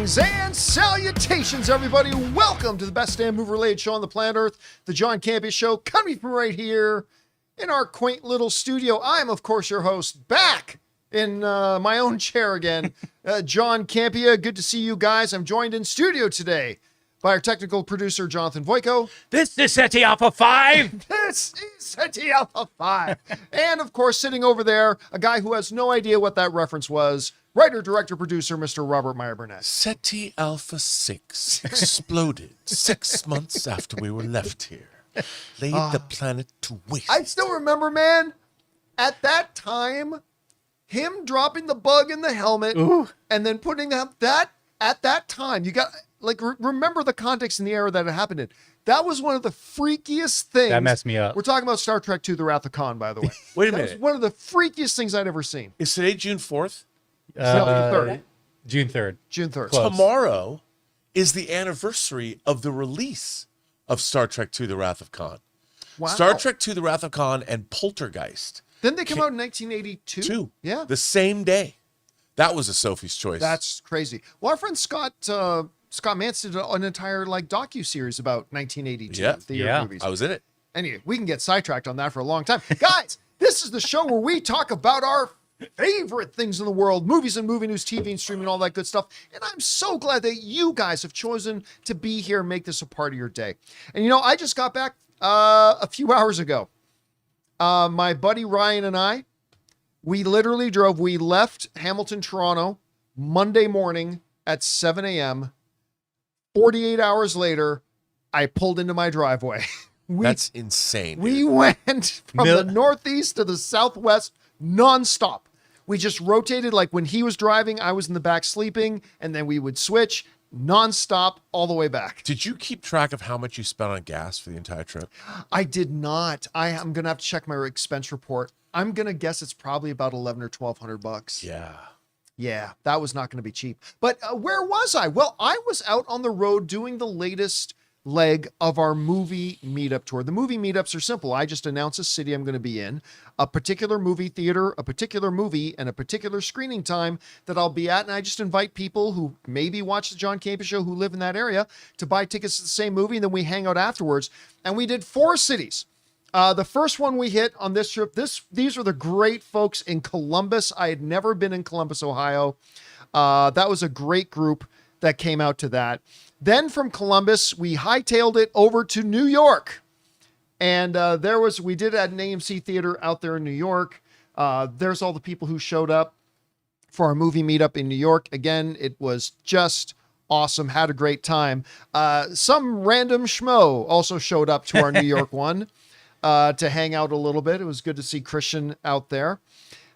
Greetings and salutations, everybody. Welcome to the best damn movie-related show on the planet Earth, the John Campea Show, coming from right here in our quaint little studio. I'm, of course, your host, back in my own chair again, John Campea. Good to see you guys. I'm joined in studio today by our technical producer, Jonathan Voico. This is SETI Alpha 5. This is SETI Alpha 5. And, of course, sitting over there, a guy who has no idea what that reference was, writer, director, producer, Mr. Robert Meyer Burnett. SETI Alpha 6 exploded 6 months after we were left here. Laid the planet to waste. I still remember, man, at that time, him dropping the bug in the helmet and then putting that at that time, you got, like, remember the context in the era that it happened in. That was one of the freakiest things. That messed me up. We're talking about Star Trek II, The Wrath of Khan, by the way. Wait a That minute. was one of the freakiest things I'd ever seen. Is today June 4th? June 3rd. June 3rd. Close. Tomorrow is the anniversary of the release of Star Trek II, The Wrath of Khan. Wow. Star Trek II, The Wrath of Khan and Poltergeist. Didn't they come out in 1982? Two. Yeah. The same day. That was a Sophie's Choice. That's crazy. Well, our friend Scott Mantz did an entire docu-series about 1982. Yeah. The year Yeah. of movies. I was in it. Anyway, we can get sidetracked on that for a long time. Guys, this is the show where we talk about our favorite things in the world, movies and movie news, TV and streaming, all that good stuff. And I'm so glad that you guys have chosen to be here and make this a part of your day. And you know, I just got back a few hours ago. My buddy Ryan and I, we literally drove. We left Hamilton, Toronto, Monday morning at 7 a.m. 48 hours later, I pulled into my driveway. That's insane. We dude. went from the northeast to the southwest nonstop. We just rotated, like when he was driving, I was in the back sleeping, and then we would switch nonstop all the way back. Did you keep track of how much you spent on gas for the entire trip? I did not. I'm going to have to check my expense report. I'm going to guess it's probably about 11 or 1200 bucks. Yeah. Yeah, that was not going to be cheap. But where was I? Well, I was out on the road doing the latest leg of our movie meetup tour. The movie meetups are simple. I just announce a city I'm going to be in, a particular movie theater, a particular movie, and a particular screening time that I'll be at. And I just invite people who maybe watch the John Campea Show who live in that area to buy tickets to the same movie. And then we hang out afterwards. And we did 4 cities. The first one we hit on this trip, these were the great folks in Columbus. I had never been in Columbus, Ohio. That was a great group that came out to that. Then from Columbus, we hightailed it over to New York. And we did it at an AMC theater out there in New York. There's all the people who showed up for our movie meetup in New York. Again, it was just awesome. Had a great time. Some random schmo also showed up to our New York one to hang out a little bit. It was good to see Christian out there.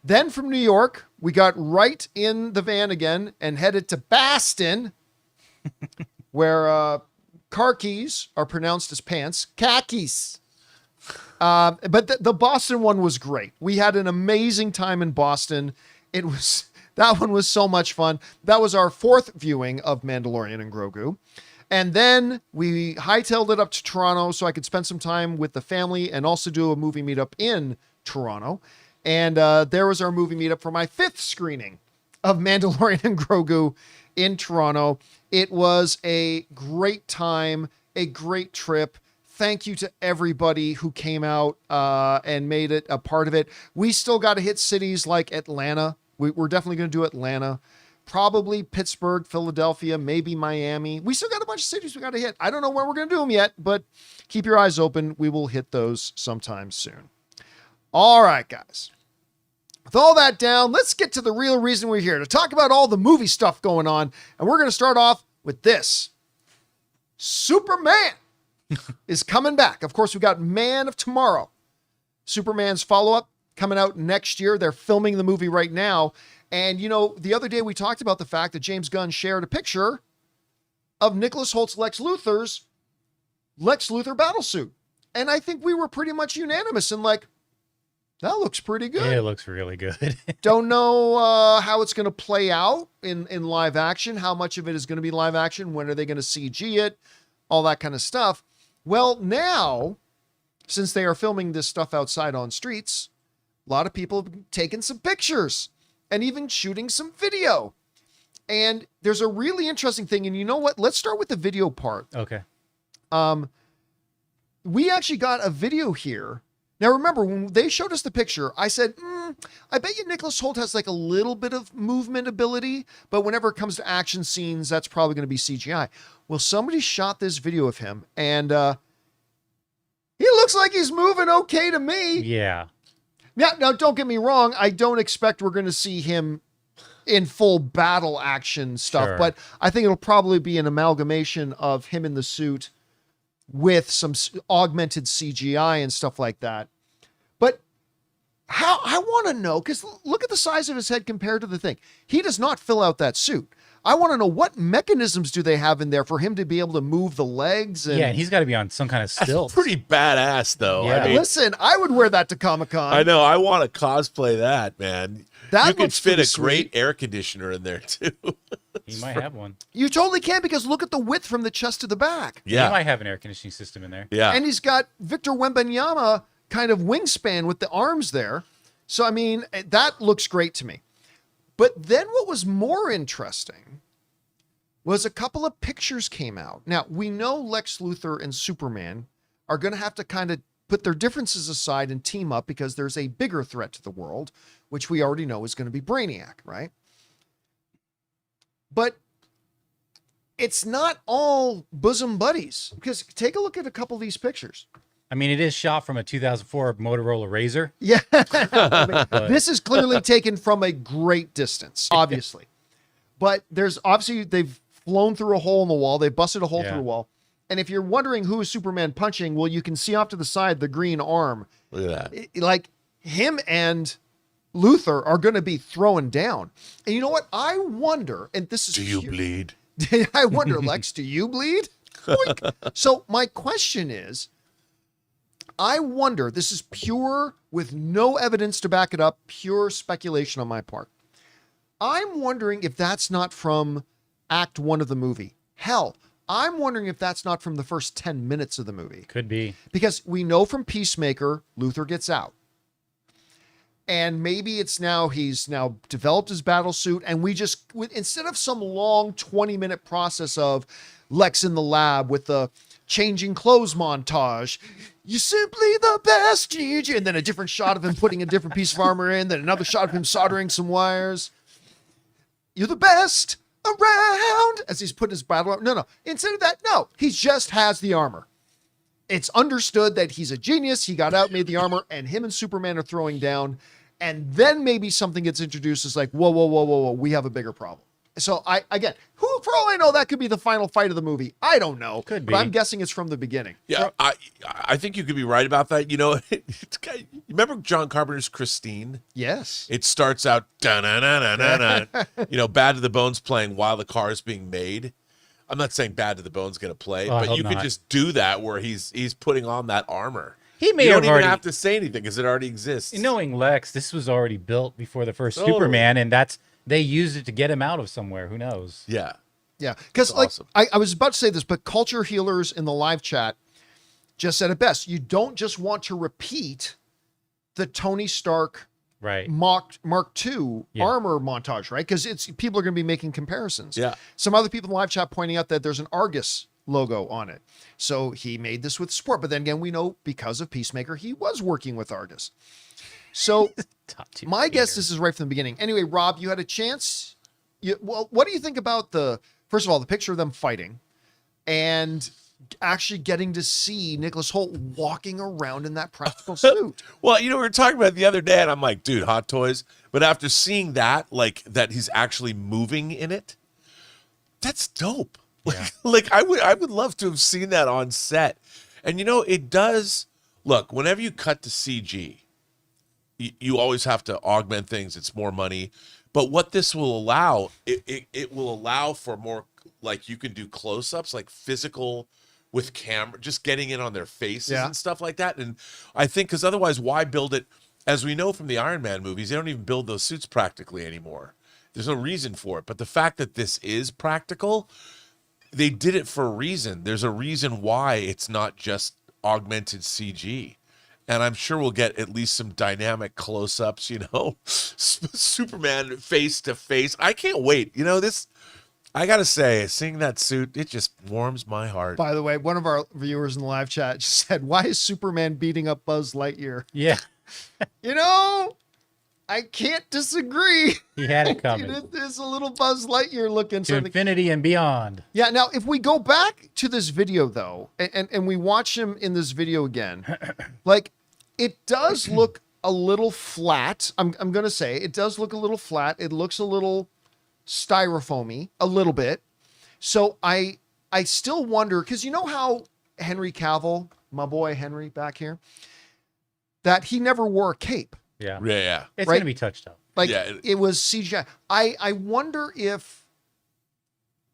Then from New York, we got right in the van again and headed to Boston, where car keys are pronounced as pants. Khakis. But the Boston one was great. We had an amazing time in Boston. That one was so much fun. That was our 4th viewing of Mandalorian and Grogu. And then we hightailed it up to Toronto so I could spend some time with the family and also do a movie meetup in Toronto. And there was our movie meetup for my 5th screening of Mandalorian and Grogu in Toronto. It was a great time, a great trip. Thank you to everybody who came out and made it a part of it. We still got to hit cities like Atlanta. We're definitely going to do Atlanta. Probably Pittsburgh, Philadelphia, maybe Miami. We still got a bunch of cities we got to hit. I don't know when we're going to do them yet, but keep your eyes open. We will hit those sometime soon. All right, guys. With all that down, let's get to the real reason we're here, to talk about all the movie stuff going on. And we're going to start off with this. Superman is coming back. Of course, we got Man of Tomorrow, Superman's follow-up, coming out next year. They're filming the movie right now. And, you know, the other day we talked about the fact that James Gunn shared a picture of Nicholas Holt's Lex Luthor battlesuit. And I think we were pretty much unanimous in like, that looks pretty good. Yeah, it looks really good. Don't know how it's going to play out in live action. How much of it is going to be live action? When are they going to CG it? All that kind of stuff. Well, now, since they are filming this stuff outside on streets, a lot of people have taken some pictures and even shooting some video. And there's a really interesting thing. And you know what? Let's start with the video part. Okay. We actually got a video here. Now, remember, when they showed us the picture, I said, I bet you Nicholas Hoult has like a little bit of movement ability, but whenever it comes to action scenes, that's probably going to be CGI. Well, somebody shot this video of him, and he looks like he's moving okay to me. Yeah. Now, don't get me wrong. I don't expect we're going to see him in full battle action stuff, Sure. but I think it'll probably be an amalgamation of him in the suit with some augmented CGI and stuff like that. But how I want to know, because look at the size of his head compared to the thing. He does not fill out that suit. I want to know what mechanisms do they have in there for him to be able to move the legs. And Yeah, and he's got to be on some kind of stilts. Pretty badass, though. Yeah. I mean, listen, I would wear that to Comic-Con. I know. I want to cosplay that, man. That you could looks fit pretty a great sweet. air conditioner in there, too. He might have one. You totally can, because look at the width from the chest to the back. He Yeah. might have an air conditioning system in there. Yeah. And he's got Victor Wembanyama kind of wingspan with the arms there. So, I mean, that looks great to me. But then what was more interesting was a couple of pictures came out. Now, we know Lex Luthor and Superman are going to have to kind of put their differences aside and team up, because there's a bigger threat to the world, which we already know is going to be Brainiac, right? But it's not all bosom buddies, because take a look at a couple of these pictures. I mean, it is shot from a 2004 Motorola Razor. Yeah. I mean, this is clearly taken from a great distance, obviously. But there's obviously, they've flown through a hole in the wall. They busted a hole through the wall. And if you're wondering who is Superman punching, well, you can see off to the side the green arm. Look at that. Like him and Luthor are going to be throwing down. And you know what? I wonder, and this is Do you pure- bleed? I wonder, Lex, do you bleed? Boink. So my question is, I wonder, this is pure with no evidence to back it up, pure speculation on my part. I'm wondering if that's not from Act 1 of the movie. Hell, I'm wondering if that's not from the first 10 minutes of the movie. Could be. Because we know from Peacemaker, Luthor gets out. And maybe it's now, he's now developed his battle suit, and we just, instead of some long 20-minute process of Lex in the lab with the changing clothes montage, you're simply the best, and then a different shot of him putting a different piece of armor in, then another shot of him soldering some wires. You're the best around, as he's putting his battle armor. No. Instead of that, no, he just has the armor. It's understood that he's a genius. He got out, made the armor, and him and Superman are throwing down. And then maybe something gets introduced as like, whoa, we have a bigger problem. So again, for all I know, that could be the final fight of the movie. I don't know. Could be. But I'm guessing it's from the beginning. Yeah, I think you could be right about that. You know, remember John Carpenter's Christine? Yes. It starts out, dun-dun-dun-dun-dun-dun, Bad to the Bone's playing while the car is being made. I'm not saying Bad to the Bone's going to play, Oh, I but hope you could not. just do that where he's putting on that armor. He may You have don't even already, have to say anything because it already exists. knowing Lex, this was already built before the first Totally. Superman, and they used it to get him out of somewhere. Who knows? Yeah. Yeah. Because That's like awesome. I was about to say this, but culture healers in the live chat just said it best. You don't just want to repeat the Tony Stark Right. Mark II Yeah. armor montage, right? Because people are going to be making comparisons. Yeah. Some other people in the live chat pointing out that there's an Argus logo on it. So he made this with support. But then again, we know because of Peacemaker, he was working with Argus. So Top two my guess hater. this is right from the beginning. Anyway, Rob, you had a chance. Well, what do you think about first of all, the picture of them fighting and actually getting to see Nicholas Hoult walking around in that practical suit? Well, we were talking about it the other day, and I'm like, dude, Hot Toys. But after seeing that, like that he's actually moving in it, that's dope. Yeah. Like I would love to have seen that on set. And it does look, whenever you cut to CG, you always have to augment things. It's more money. But what this will allow, it will allow for more, like you can do close-ups, like physical with camera, just getting in on their faces Yeah. and stuff like that. And I think because otherwise, why build it? As we know from the Iron Man movies, they don't even build those suits practically anymore. There's no reason for it. But the fact that this is practical, they did it for a reason. There's a reason why it's not just augmented CG. and I'm sure we'll get at least some dynamic close-ups, Superman face to face. I can't wait. I gotta say, seeing that suit, it just warms my heart. By the way, one of our viewers in the live chat just said, "Why is Superman beating up Buzz Lightyear?" Yeah. I can't disagree. He had it coming. It is a little Buzz Lightyear looking. To infinity and beyond. Yeah, now if we go back to this video though, and we watch him in this video again, like it does look a little flat. I'm gonna say it does look a little flat. It looks a little styrofoamy, a little bit. So I still wonder, because you know how Henry Cavill, my boy Henry back here, that he never wore a cape. Yeah. It's Right? going to be touched up. Like Yeah. it was CGI. I wonder if,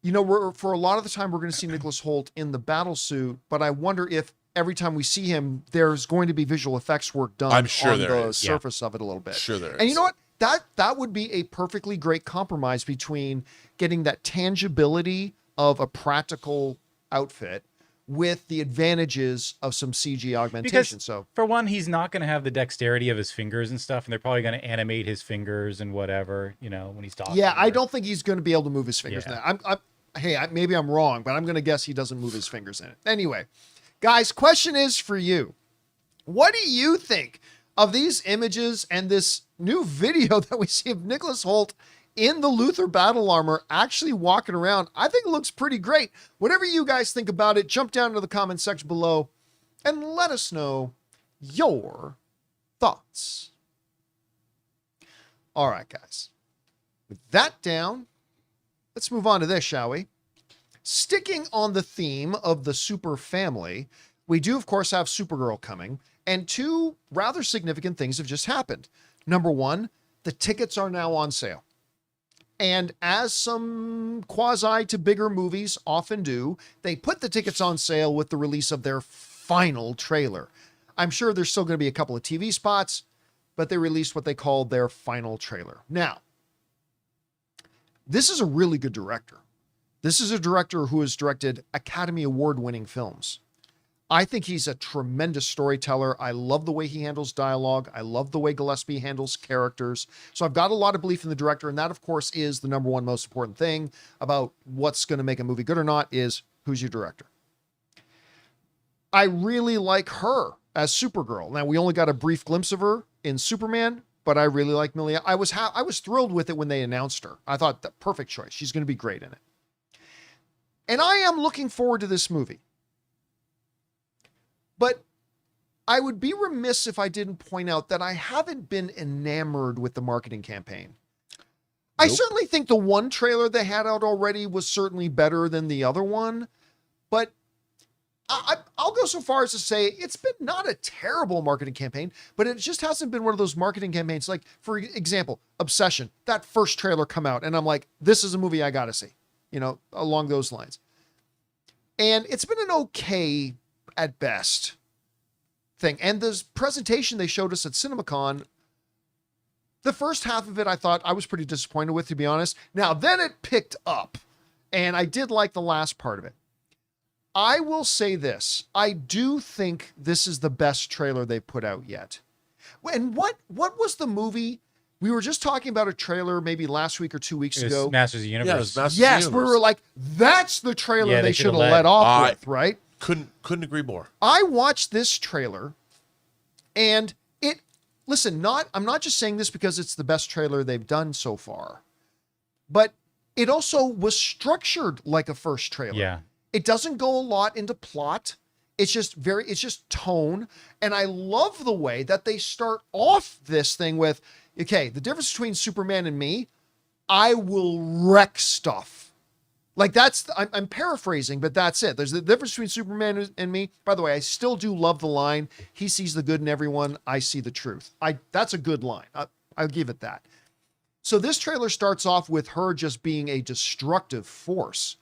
for a lot of the time we're going to see Nicholas Hoult in the battle suit, but I wonder if every time we see him, there's going to be visual effects work done I'm sure on there the is. surface of it a little bit. Sure there is. And you know what? That would be a perfectly great compromise between getting that tangibility of a practical outfit with the advantages of some CG augmentation. Because for one, he's not going to have the dexterity of his fingers and stuff, and they're probably going to animate his fingers and whatever, when he's talking. Yeah, I don't think he's going to be able to move his fingers Yeah. in that. Maybe I'm wrong, but I'm going to guess he doesn't move his fingers in it. Anyway, guys, question is for you. What do you think of these images and this new video that we see of Nicholas Hoult in the Luthor battle armor actually walking around? I think it looks pretty great. Whatever you guys think about it, jump down to the comment section below and let us know your thoughts. All right, guys. With that down, let's move on to this, shall we? Sticking on the theme of the super family, we do, of course, have Supergirl coming, and two rather significant things have just happened. Number one, the tickets are now on sale. And as some quasi to bigger movies often do, they put the tickets on sale with the release of their final trailer. I'm sure there's still going to be a couple of TV spots, but they released what they called their final trailer. Now, this is a really good director. This is a director who has directed Academy Award-winning films. I think he's a tremendous storyteller. I love the way he handles dialogue. I love the way Gillespie handles characters. So I've got a lot of belief in the director, and that, of course, is the number one most important thing about what's going to make a movie good or not is who's your director. I really like her as Supergirl. Now, we only got a brief glimpse of her in Superman, but I really like Millie. I was thrilled with it when they announced her. I thought the perfect choice. She's going to be great in it. And I am looking forward to this movie. But I would be remiss if I didn't point out that I haven't been enamored with the marketing campaign. I certainly think the one trailer they had out already was certainly better than the other one, but I'll go so far as to say it's been not a terrible marketing campaign, but it just hasn't been one of those marketing campaigns. Like, for example, Obsession, that first trailer come out, and I'm like, this is a movie I got to see, along those lines. And it's been an okay at best thing. And this presentation they showed us at CinemaCon, the first half of it, I thought I was pretty disappointed with, to be honest. Now, then it picked up, and I did like the last part of it. I will say this. I do think this is the best trailer they've put out yet. And what was the movie? We were just talking about a trailer maybe last week or 2 weeks ago. Masters of the Universe. Yeah, it was Masters of the Yes, we Universe. were like, that's the trailer Yeah, they they should have should've let off led. with, right? Couldn't agree more. I watched this trailer, and I'm not just saying this because it's the best trailer they've done so far, but it also was structured like a first trailer. Yeah. It doesn't go a lot into plot. It's just tone. And I love the way that they start off this thing with, okay, the difference between Superman and me, I will wreck stuff. Like I'm paraphrasing, but that's it. There's the difference between Superman and me. By the way, I still do love the line, he sees the good in everyone, I see the truth. That's a good line. I'll give it that. So this trailer starts off with her just being a destructive force.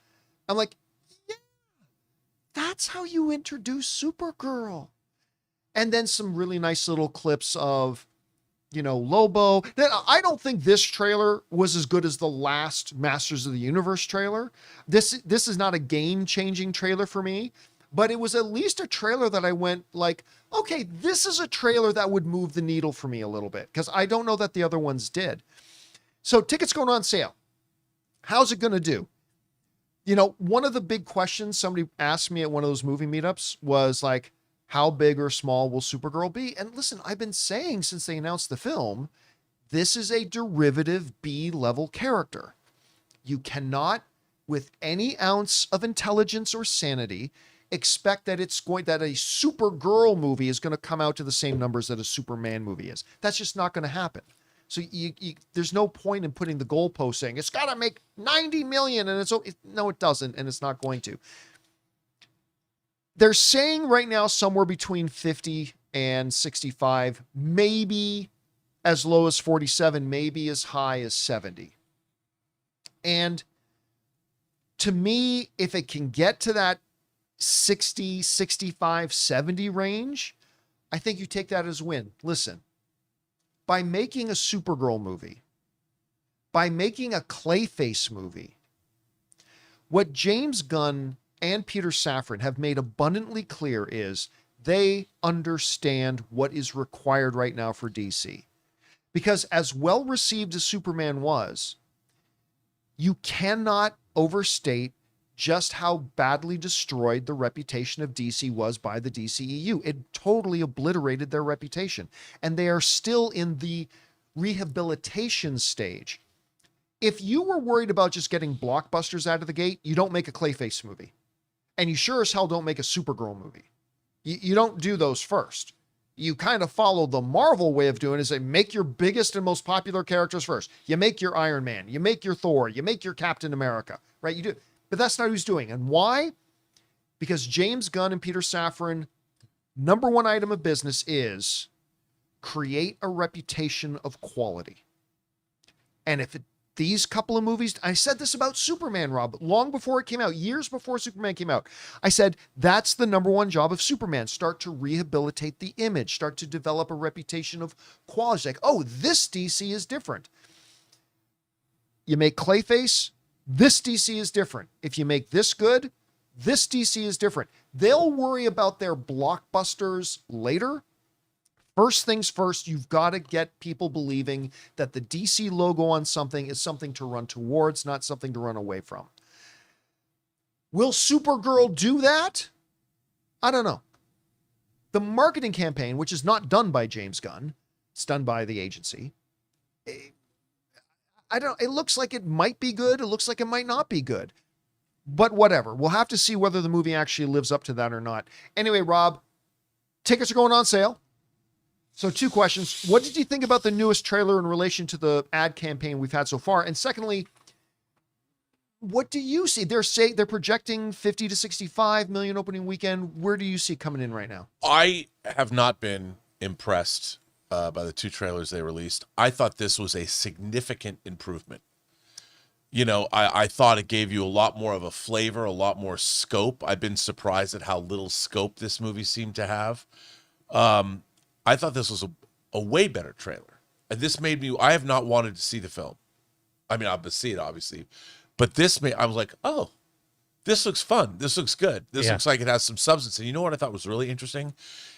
I'm like, yeah, that's how you introduce Supergirl. And then some really nice little clips of, Lobo. I don't think this trailer was as good as the last Masters of the Universe trailer. This is not a game-changing trailer for me, but it was at least a trailer that I went like, okay, this is a trailer that would move the needle for me a little bit, because I don't know that the other ones did. So tickets going on sale. How's it going to do? You know, one of the big questions somebody asked me at one of those movie meetups was like, how big or small will Supergirl be? And listen, I've been saying since they announced the film, this is a derivative B-level character. You cannot, with any ounce of intelligence or sanity, expect that that a Supergirl movie is going to come out to the same numbers that a Superman movie is. That's just not going to happen. So there's no point in putting the goalpost saying it's got to make 90 million, and no, it doesn't, and it's not going to. They're saying right now somewhere between 50 and 65, maybe as low as 47, maybe as high as 70. And to me, if it can get to that 60, 65, 70 range, I think you take that as a win. Listen, by making a Supergirl movie, by making a Clayface movie, what James Gunn and Peter Safran have made abundantly clear is they understand what is required right now for DC. Because as well received as Superman was, you cannot overstate just how badly destroyed the reputation of DC was by the DCEU. It totally obliterated their reputation. And they are still in the rehabilitation stage. If you were worried about just getting blockbusters out of the gate, you don't make a Clayface movie. And you sure as hell don't make a Supergirl movie. You don't do those first. You kind of follow the Marvel way of doing it, is they make your biggest and most popular characters first. You make your Iron Man, you make your Thor, you make your Captain America, right? You do. But that's not who's doing. And why? Because James Gunn and Peter Safran, number one item of business is create a reputation of quality. And if these couple of movies, I said this about Superman, Rob, long before it came out, years before Superman came out. I said, that's the number one job of Superman. Start to rehabilitate the image, start to develop a reputation of quality. Like, oh, this DC is different. You make Clayface, this DC is different. If you make this good, this DC is different. They'll worry about their blockbusters later. First things first, you've got to get people believing that the DC logo on something is something to run towards, not something to run away from. Will Supergirl do that? I don't know. The marketing campaign, which is not done by James Gunn, it's done by the agency. It looks like it might be good. It looks like it might not be good. But whatever. We'll have to see whether the movie actually lives up to that or not. Anyway, Rob, tickets are going on sale. So 2 questions. What did you think about the newest trailer in relation to the ad campaign we've had so far? And secondly, what do you see? They're projecting 50 to 65 million opening weekend. Where do you see it coming in right now? I have not been impressed by the 2 trailers they released. I thought this was a significant improvement. You know, I thought it gave you a lot more of a flavor, a lot more scope. I've been surprised at how little scope this movie seemed to have. I thought this was a way better trailer. And this made me, I have not wanted to see the film. I mean, I'll see it, obviously. But I was like, oh, this looks fun. This looks good. This looks like it has some substance. And you know what I thought was really interesting?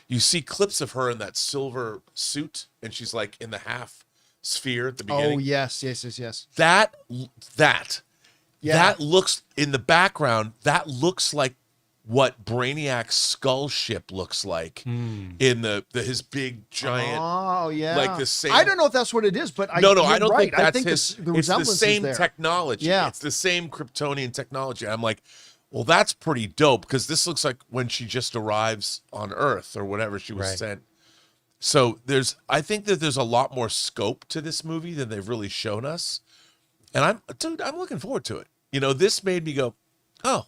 You see clips of her in that silver suit, and she's like in the half sphere at the beginning. Oh, yes. That looks, in the background, that looks like what Brainiac's skull ship looks like in his big giant. Oh yeah, like the same. I don't know if that's what it is, but I don't think that's think his. The it's the resemblance same is there. technology. Yeah, it's the same Kryptonian technology. I'm like, well, that's pretty dope, because this looks like when she just arrives on Earth or whatever she was sent. So I think that there's a lot more scope to this movie than they've really shown us, and I'm looking forward to it. You know, this made me go, oh,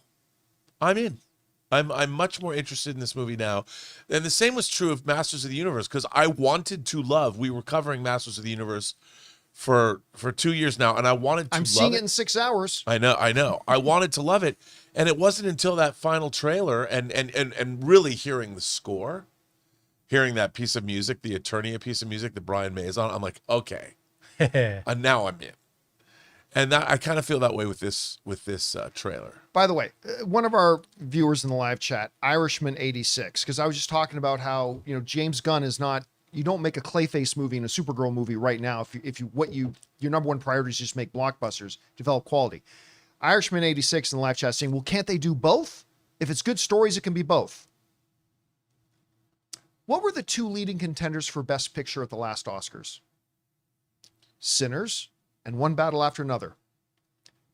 I'm in. I'm much more interested in this movie now. And the same was true of Masters of the Universe, because I wanted to love. We were covering Masters of the Universe for 2 years now, and I wanted to love it. I'm seeing it in 6 hours. I know. I wanted to love it. And it wasn't until that final trailer and really hearing the score, hearing that piece of music, the Eternia piece of music that Brian May is on, I'm like, okay. And now I'm in. And that I kind of feel that way with this trailer. By the way, one of our viewers in the live chat, Irishman86, because I was just talking about how, James Gunn is not, you don't make a Clayface movie and a Supergirl movie right now. Your number one priority is just make blockbusters, develop quality. Irishman86 in the live chat saying, well, can't they do both? If it's good stories, it can be both. What were the two leading contenders for Best Picture at the last Oscars? Sinners and One Battle After Another.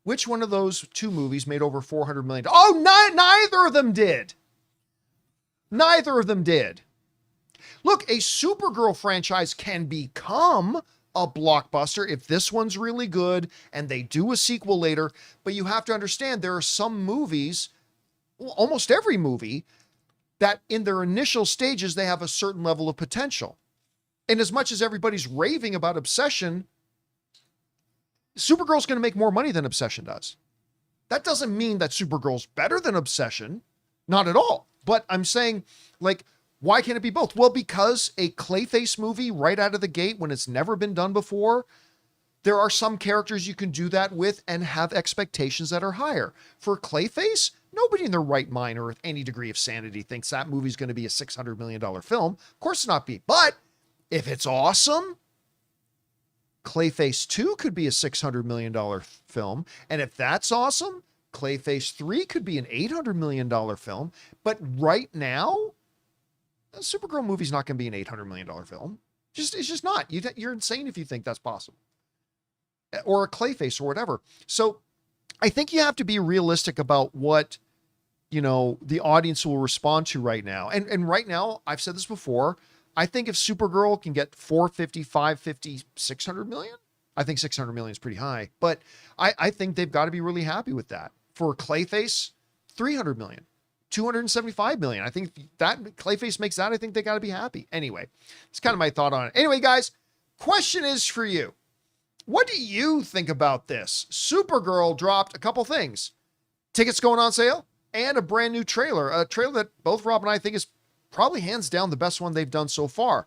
Which one of those two movies made over $400 million? Oh, neither of them did. Neither of them did. Look, a Supergirl franchise can become a blockbuster if this one's really good and they do a sequel later. But you have to understand there are some movies, almost every movie, that in their initial stages, they have a certain level of potential. And as much as everybody's raving about Obsession, Supergirl's going to make more money than Obsession does. That doesn't mean that Supergirl's better than Obsession. Not at all. But I'm saying, why can't it be both? Well, because a Clayface movie right out of the gate when it's never been done before, there are some characters you can do that with and have expectations that are higher. For Clayface, nobody in their right mind or with any degree of sanity thinks that movie's going to be a $600 million film. Of course it's not be. But if it's awesome, Clayface 2 could be a $600 million film. And if that's awesome, Clayface 3 could be an $800 million film. But right now, a Supergirl movie's not going to be an $800 million film. It's just not. You're insane if you think that's possible. Or a Clayface or whatever. So I think you have to be realistic about what, the audience will respond to right now. And right now, I've said this before, I think if Supergirl can get 450, 550, 600 million, I think 600 million is pretty high, but I think they've got to be really happy with that. For Clayface, 300 million, 275 million. I think that Clayface makes that. I think they got to be happy. Anyway, it's kind of my thought on it. Anyway, guys, question is for you. What do you think about this? Supergirl dropped a couple things. Tickets going on sale and a brand new trailer. A trailer that both Rob and I think is probably hands down the best one they've done so far.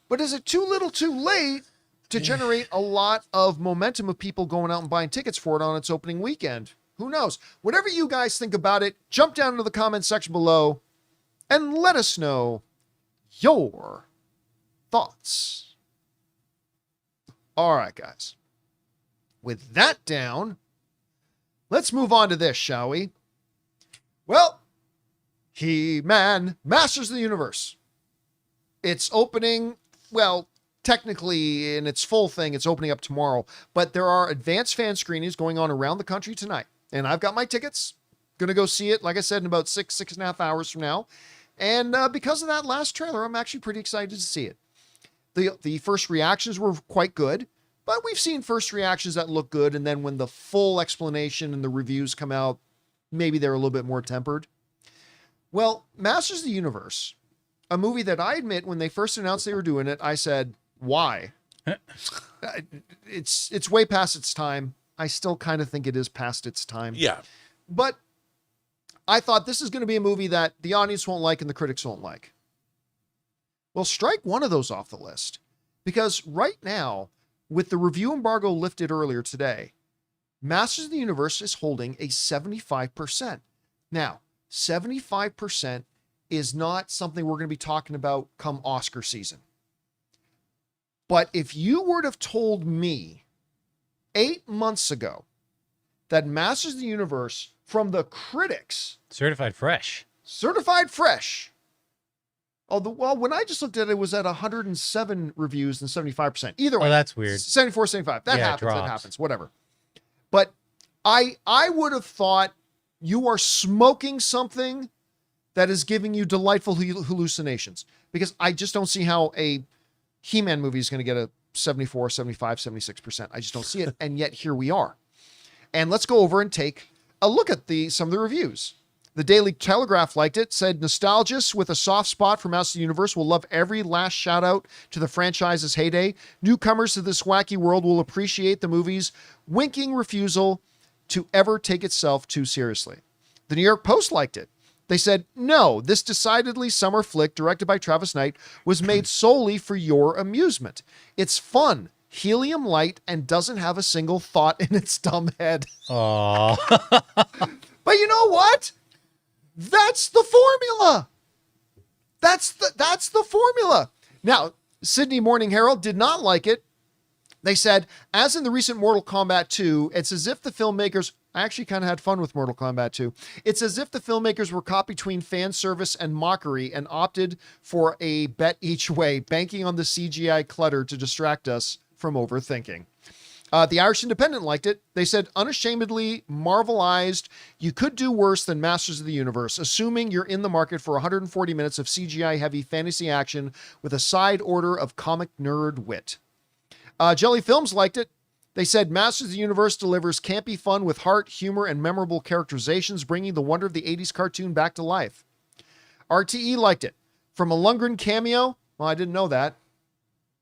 But is it too little too late to generate a lot of momentum of people going out and buying tickets for it on its opening weekend? Who knows? Whatever you guys think about it, jump down into the comment section below and let us know your thoughts. All right, guys. With that down, let's move on to this, shall we? Well, He-Man, Masters of the Universe. It's opening, well, technically in its full thing, it's opening up tomorrow, but there are advanced fan screenings going on around the country tonight. And I've got my tickets. Going to go see it, like I said, in about 6.5 hours from now. And because of that last trailer, I'm actually pretty excited to see it. The first reactions were quite good, but we've seen first reactions that look good. And then when the full explanation and the reviews come out, maybe they're a little bit more tempered. Well, Masters of the Universe, a movie that I admit when they first announced they were doing it, I said, why? It's way past its time. I still kind of think it is past its time. Yeah. But I thought this is going to be a movie that the audience won't like and the critics won't like. Well, strike one of those off the list. Because right now, with the review embargo lifted earlier today, Masters of the Universe is holding a 75%. Now, 75% is not something we're going to be talking about come Oscar season. But if you were to have told me 8 months ago that Masters of the Universe from the critics... Certified fresh. Well, when I just looked at it, it was at 107 reviews and 75%. Either way. Oh, that's weird. 74, 75. That Yeah, happens. That happens. Whatever. But I would have thought you are smoking something that is giving you delightful hallucinations. Because I just don't see how a He-Man movie is going to get a 74, 75, 76%. I just don't see it. And yet here we are. And let's go over and take a look at some of the reviews. The Daily Telegraph liked it, said nostalgists with a soft spot for Masters of the Universe will love every last shout out to the franchise's heyday. Newcomers to this wacky world will appreciate the movie's winking refusal to ever take itself too seriously. The New York Post liked it. They said, no, this decidedly summer flick directed by Travis Knight was made solely for your amusement. It's fun, helium light and doesn't have a single thought in its dumb head. Oh. But you know what? That's the formula. That's the formula. Now, Sydney Morning Herald did not like it. They said, as in the recent Mortal Kombat 2, it's as if the filmmakers, I actually kind of had fun with Mortal Kombat 2. It's as if the filmmakers were caught between fan service and mockery and opted for a bet each way, banking on the CGI clutter to distract us from overthinking. The Irish Independent liked it. They said, unashamedly marvelized, you could do worse than Masters of the Universe, assuming you're in the market for 140 minutes of CGI-heavy fantasy action with a side order of comic nerd wit. Jelly Films liked it. They said, Masters of the Universe delivers campy fun with heart, humor, and memorable characterizations, bringing the wonder of the 80s cartoon back to life. RTE liked it. From a Lundgren cameo, well, I didn't know that.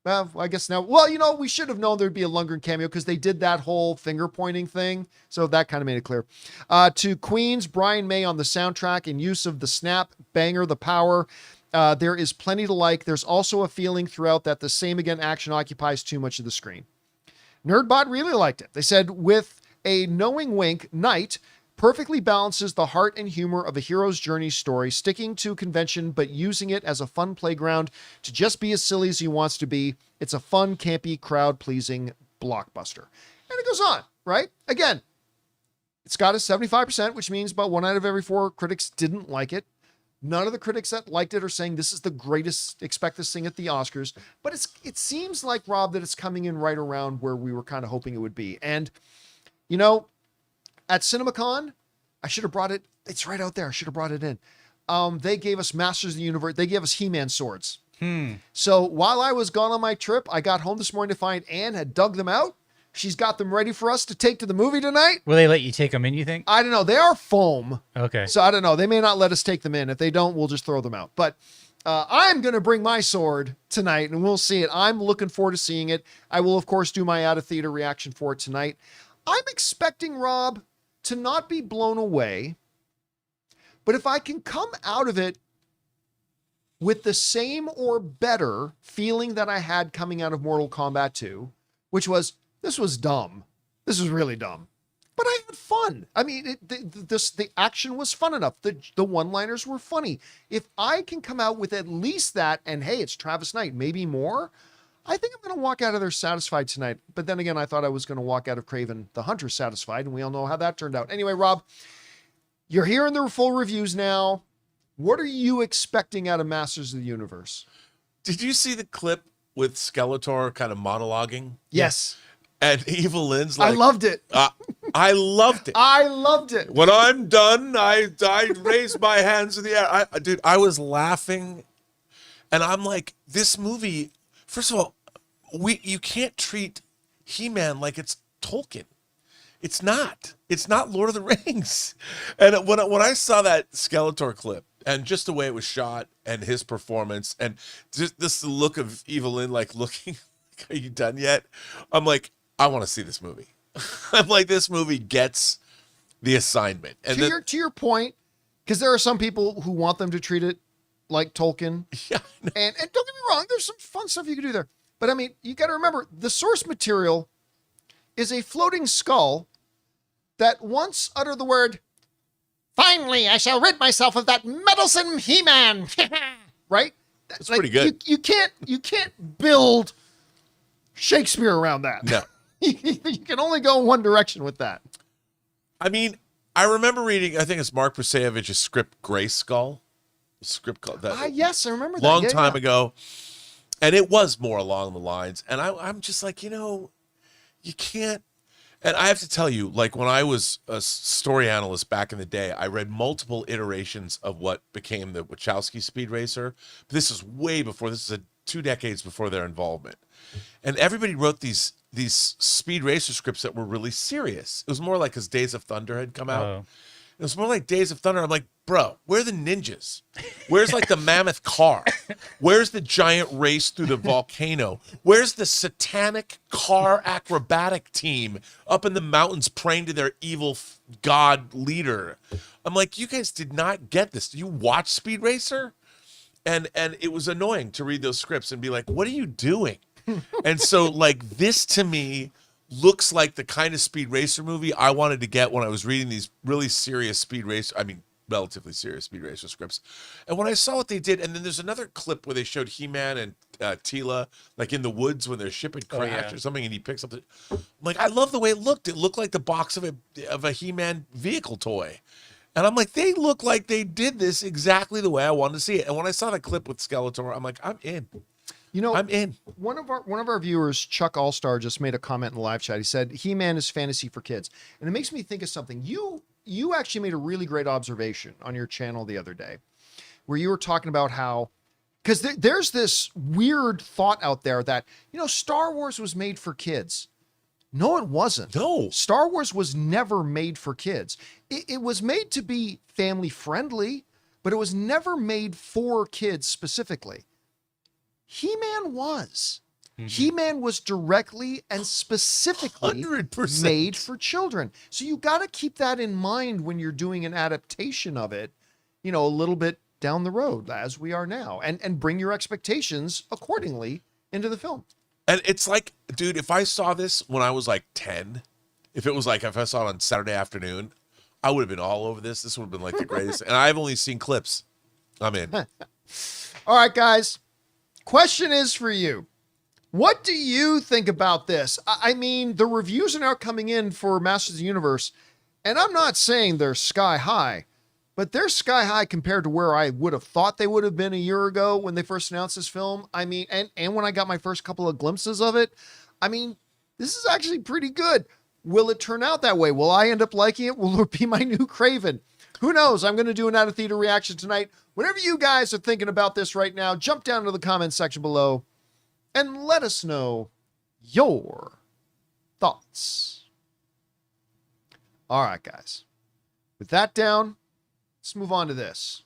Well, I guess now, well, you know, we should have known there'd be a Lundgren cameo because they did that whole finger pointing thing. So that kind of made it clear. To Queen's Brian May on the soundtrack and use of the snap, banger, the power. There is plenty to like. There's also a feeling throughout that the same again action occupies too much of the screen. Nerdbot really liked it. They said, with a knowing wink, Knight perfectly balances the heart and humor of a hero's journey story, sticking to convention, but using it as a fun playground to just be as silly as he wants to be. It's a fun, campy, crowd-pleasing blockbuster. And it goes on, right? Again, it's got a 75%, which means about 1 out of every 4 critics didn't like it. None of the critics that liked it are saying this is the greatest, expect this thing at the Oscars. But it seems like, Rob, that it's coming in right around where we were kind of hoping it would be. And, you know, at CinemaCon, I should have brought it. It's right out there. I should have brought it in. They gave us Masters of the Universe. They gave us He-Man swords. So while I was gone on my trip, I got home this morning to find Anne had dug them out. She's got them ready for us to take to the movie tonight. Will they let you take them in, you think? I don't know. They are foam. Okay. So I don't know. They may not let us take them in. If they don't, we'll just throw them out. But I'm going to bring my sword tonight and we'll see it. I'm looking forward to seeing it. I will, of course, do my out-of-theater reaction for it tonight. I'm expecting, Rob, to not be blown away. But if I can come out of it with the same or better feeling that I had coming out of Mortal Kombat 2, which was, this was dumb. This was really dumb. But I had fun. I mean, the action was fun enough. The one-liners were funny. If I can come out with at least that, and hey, it's Travis Knight, maybe more, I think I'm going to walk out of there satisfied tonight. But then again, I thought I was going to walk out of Kraven the Hunter satisfied, and we all know how that turned out. Anyway, Rob, you're hearing the full reviews now. What are you expecting out of Masters of the Universe? Did you see the clip with Skeletor kind of monologuing? Yes. And Evil Lynn's like, I loved it. I loved it. I loved it. When I'm done, I raise my hands in the air. Dude, I was laughing. And I'm like, this movie, first of all, you can't treat He-Man like it's Tolkien. It's not. It's not Lord of the Rings. And when I saw that Skeletor clip, and just the way it was shot, and his performance, and just this look of Evil Lynn, like looking, are you done yet? I'm like, I want to see this movie. I'm like, this movie gets the assignment. And to your point, because there are some people who want them to treat it like Tolkien. Yeah. And don't get me wrong, there's some fun stuff you can do there. But I mean, you got to remember, the source material is a floating skull that once uttered the word, "Finally, I shall rid myself of that meddlesome He-Man." Right? That's like, pretty good. You can't build Shakespeare around that. No. You can only go one direction with that. I mean, I remember reading, I think it's Mark Puseyevich's script, Grayskull. Script called that. Yes, I remember that. Long time ago. And it was more along the lines. And I'm just like, you can't. And I have to tell you, like when I was a story analyst back in the day, I read multiple iterations of what became the Wachowski Speed Racer. But this is way before. This is 2 decades before their involvement. And everybody wrote these Speed Racer scripts that were really serious. It was more like as Days of Thunder had come out. Oh. It was more like Days of Thunder. I'm like, bro, where are the ninjas? Where's like the mammoth car? Where's the giant race through the volcano? Where's the satanic car acrobatic team up in the mountains praying to their evil god leader? I'm like, you guys did not get this. Do you watch Speed Racer? And it was annoying to read those scripts and be like, what are you doing? And so, like, this to me looks like the kind of Speed Racer movie I wanted to get when I was reading these really serious relatively serious Speed Racer scripts. And when I saw what they did, and then there's another clip where they showed He-Man and Tila, like in the woods when their ship had crashed or something, and he picks up I'm like, I love the way it looked. It looked like the box of a He-Man vehicle toy. And I'm like, they look like they did this exactly the way I wanted to see it. And when I saw the clip with Skeletor, I'm like, I'm in. You know, I'm in. One of our viewers, Chuck Allstar, just made a comment in the live chat. He said, He-Man is fantasy for kids. And it makes me think of something. You actually made a really great observation on your channel the other day where you were talking about how, because there's this weird thought out there that, Star Wars was made for kids. No, it wasn't. No. Star Wars was never made for kids. It was made to be family friendly, but it was never made for kids specifically. He-Man was. He-Man was directly and specifically 100%. made for children. So you got to keep that in mind when you're doing an adaptation of it, a little bit down the road as we are now, and bring your expectations accordingly into the film. And it's like, dude, if I saw this when I was like 10, if I saw it on Saturday afternoon, I would have been all over this. This would have been like the greatest. And I've only seen clips. I'm in. All right, guys. Question is for you. What do you think about this? I mean, the reviews are now coming in for Masters of the Universe, and I'm not saying they're sky high, but they're sky high compared to where I would have thought they would have been a year ago when they first announced this film. I mean, and when I got my first couple of glimpses of it, I mean, this is actually pretty good. Will it turn out that way? Will I end up liking it? Will it be my new Craven? Who knows? I'm going to do an out-of-theater reaction tonight. Whatever you guys are thinking about this right now, jump down to the comments section below and let us know your thoughts. All right, guys. With that down, let's move on to this.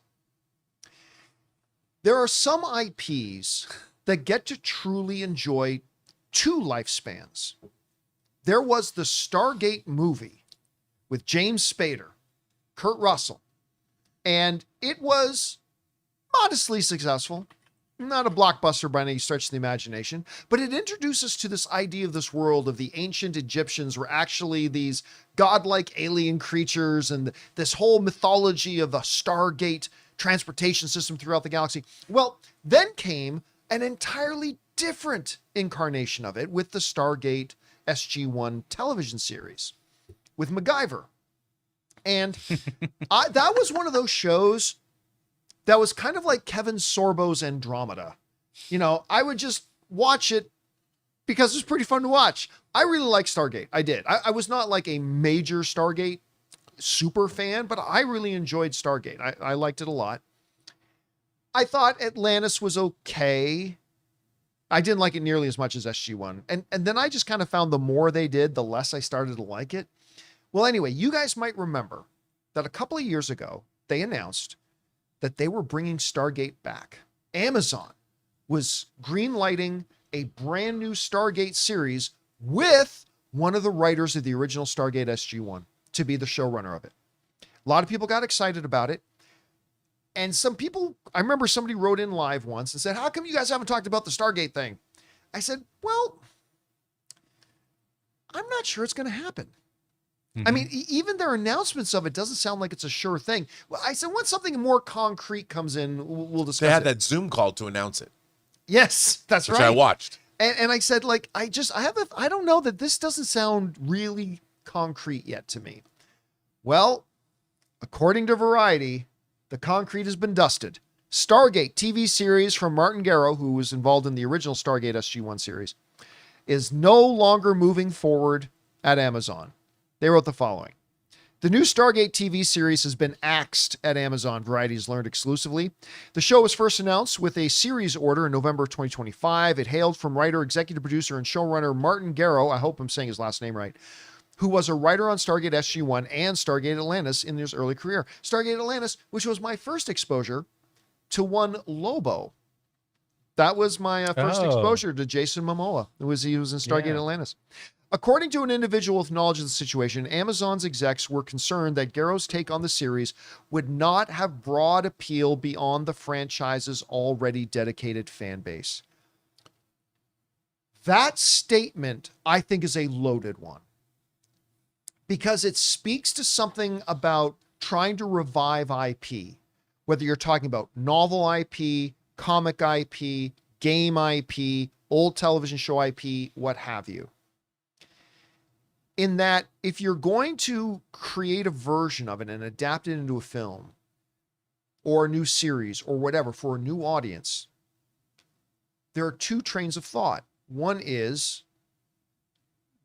There are some IPs that get to truly enjoy two lifespans. There was the Stargate movie with James Spader, Kurt Russell, and it was modestly successful. Not a blockbuster by any stretch of the imagination, but it introduced us to this idea of this world of the ancient Egyptians were actually these godlike alien creatures and this whole mythology of the Stargate transportation system throughout the galaxy. Well, then came an entirely different incarnation of it with the Stargate SG-1 television series with MacGyver. And that was one of those shows that was kind of like Kevin Sorbo's Andromeda. I would just watch it because it was pretty fun to watch. I really like Stargate. I did. I was not like a major Stargate super fan, but I really enjoyed Stargate. I liked it a lot. I thought Atlantis was okay. I didn't like it nearly as much as SG-1. And then I just kind of found the more they did, the less I started to like it. Well, anyway, you guys might remember that a couple of years ago, they announced that they were bringing Stargate back. Amazon was greenlighting a brand new Stargate series with one of the writers of the original Stargate SG-1 to be the showrunner of it. A lot of people got excited about it. And some people, I remember somebody wrote in live once and said, how come you guys haven't talked about the Stargate thing? I said, well, I'm not sure it's going to happen. I mean, even their announcements of it doesn't sound like it's a sure thing. Well, I said, once something more concrete comes in, we'll discuss it. They had that Zoom call to announce it. Yes, that's right. Which I watched. And I said, like, I don't know that this doesn't sound really concrete yet to me. Well, according to Variety, the concrete has been dusted. Stargate TV series from Martin Garrow, who was involved in the original Stargate SG-1 series, is no longer moving forward at Amazon. They wrote the following. The new Stargate TV series has been axed at Amazon, Variety has learned exclusively. The show was first announced with a series order in November of 2025. It hailed from writer, executive producer, and showrunner Martin Garrow, I hope I'm saying his last name right, who was a writer on Stargate SG-1 and Stargate Atlantis in his early career. Stargate Atlantis, which was my first exposure to one Lobo. That was my first exposure to Jason Momoa. He was in Stargate Atlantis. According to an individual with knowledge of the situation, Amazon's execs were concerned that Garrow's take on the series would not have broad appeal beyond the franchise's already dedicated fan base. That statement, I think, is a loaded one because it speaks to something about trying to revive IP, whether you're talking about novel IP, comic IP, game IP, old television show IP, what have you. In that, if you're going to create a version of it and adapt it into a film or a new series or whatever for a new audience, there are two trains of thought. One is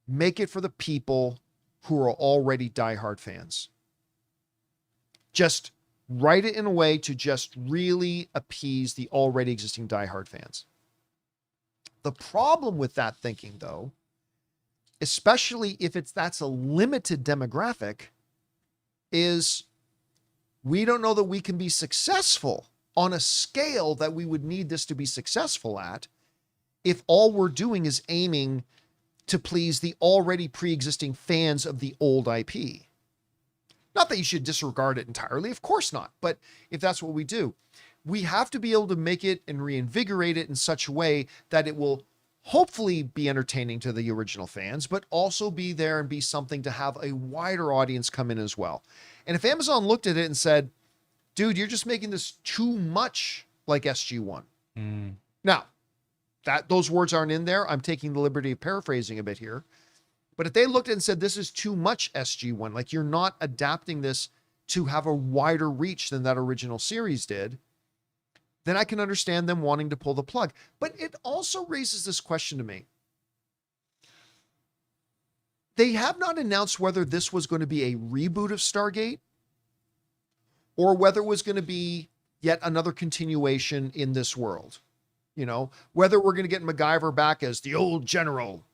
make it for the people who are already diehard fans. Just write it in a way to just really appease the already existing diehard fans. The problem with that thinking, though, especially if that's a limited demographic, is we don't know that we can be successful on a scale that we would need this to be successful at if all we're doing is aiming to please the already pre-existing fans of the old IP. Not that you should disregard it entirely, of course not, but if that's what we do, we have to be able to make it and reinvigorate it in such a way that it will hopefully be entertaining to the original fans, but also be there and be something to have a wider audience come in as well. And if Amazon looked at it and said, dude, you're just making this too much like SG-1. Now, those words aren't in there. I'm taking the liberty of paraphrasing a bit here. But if they looked at it and said, this is too much SG-1, like you're not adapting this to have a wider reach than that original series did, then I can understand them wanting to pull the plug. But it also raises this question to me. They have not announced whether this was going to be a reboot of Stargate or whether it was going to be yet another continuation in this world. You know, whether we're going to get MacGyver back as the old general,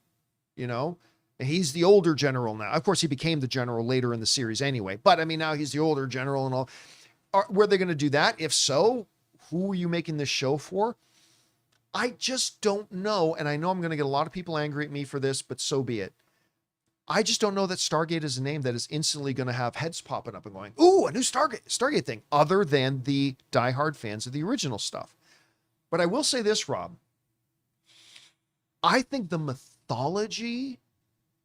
you know, he's the older general now. Of course, he became the general later in the series anyway, but I mean, now he's the older general and all. Were they going to do that? If so, who are you making this show for? I just don't know. And I know I'm going to get a lot of people angry at me for this, but so be it. I just don't know that Stargate is a name that is instantly going to have heads popping up and going, ooh, a new Stargate thing, other than the diehard fans of the original stuff. But I will say this, Rob. I think the mythology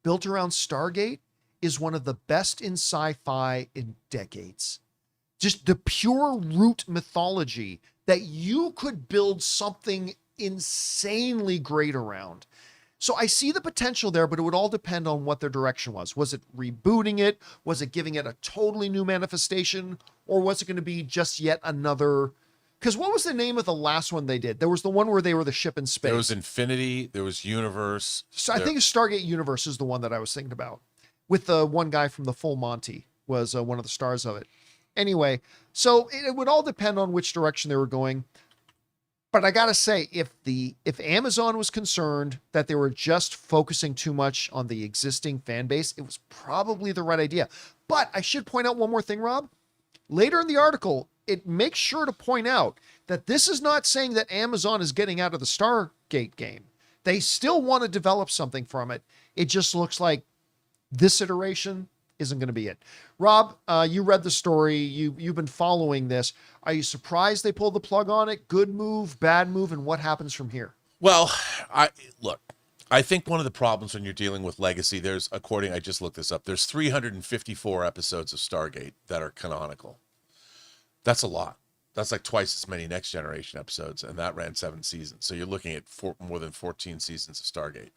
built around Stargate is one of the best in sci-fi in decades. Just the pure root mythology that you could build something insanely great around. So I see the potential there, but it would all depend on what their direction was. Was it rebooting it? Was it giving it a totally new manifestation? Or was it going to be just yet another... Because what was the name of the last one they did? There was the one where they were the ship in space. There was Infinity. There was Universe. So I think Stargate Universe is the one that I was thinking about. With the one guy from the Full Monty was one of the stars of it. Anyway, so it would all depend on which direction they were going. But I got to say, if Amazon was concerned that they were just focusing too much on the existing fan base, it was probably the right idea. But I should point out one more thing, Rob. Later in the article, it makes sure to point out that this is not saying that Amazon is getting out of the Stargate game. They still want to develop something from it. It just looks like this iteration isn't going to be it. Rob, you read the story. You've been following this. Are you surprised they pulled the plug on it? Good move, bad move, and what happens from here? Well, I think one of the problems when you're dealing with legacy, I just looked this up, there's 354 episodes of Stargate that are canonical. That's a lot. That's like twice as many Next Generation episodes, and that ran 7 seasons. So you're looking at more than 14 seasons of Stargate.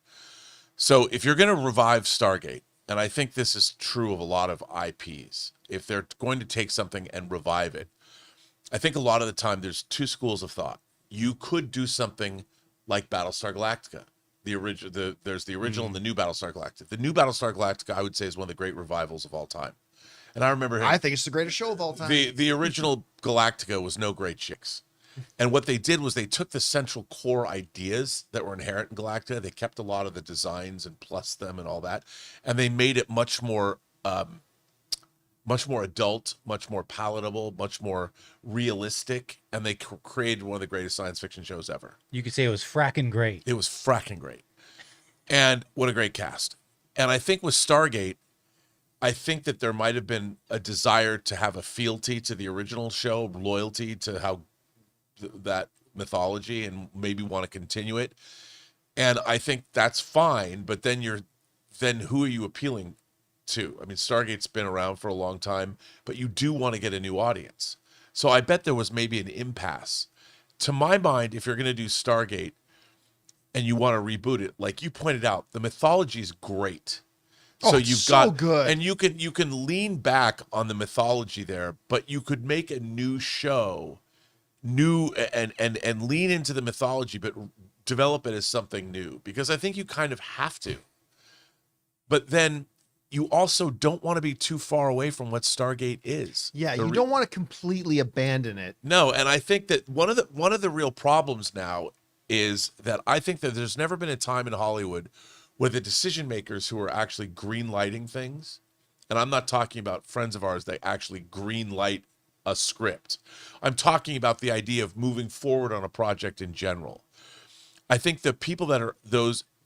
So if you're going to revive Stargate, and I think this is true of a lot of IPs, if they're going to take something and revive it, I think a lot of the time there's two schools of thought. You could do something like Battlestar Galactica. There's the original and the new Battlestar Galactica. The new Battlestar Galactica, I would say, is one of the great revivals of all time. And I remember I think it's the greatest show of all time. The original Galactica was no great chicks. And what they did was they took the central core ideas that were inherent in Galactica. They kept a lot of the designs and plus them and all that. And they made it much more adult, much more palatable, much more realistic. And they created one of the greatest science fiction shows ever. You could say it was fracking great. It was fracking great. And what a great cast. And I think with Stargate, I think that there might have been a desire to have a fealty to the original show, loyalty to how that mythology, and maybe want to continue it. And I think that's fine, but then who are you appealing to? I mean, Stargate's been around for a long time, but you do want to get a new audience. So I bet there was maybe an impasse. To my mind, if you're going to do Stargate and you want to reboot it, like you pointed out, the mythology is great. So you've got good. And you can lean back on the mythology there, but you could make a new show, and lean into the mythology, but develop it as something new, because I think you kind of have to. But then you also don't want to be too far away from what Stargate is. Yeah, you don't want to completely abandon it. No, and I think that one of the real problems now is that I think that there's never been a time in Hollywood where the decision makers who are actually green lighting things, and I'm not talking about friends of ours that actually green light a script. I'm talking about the idea of moving forward on a project in general. I think the people that are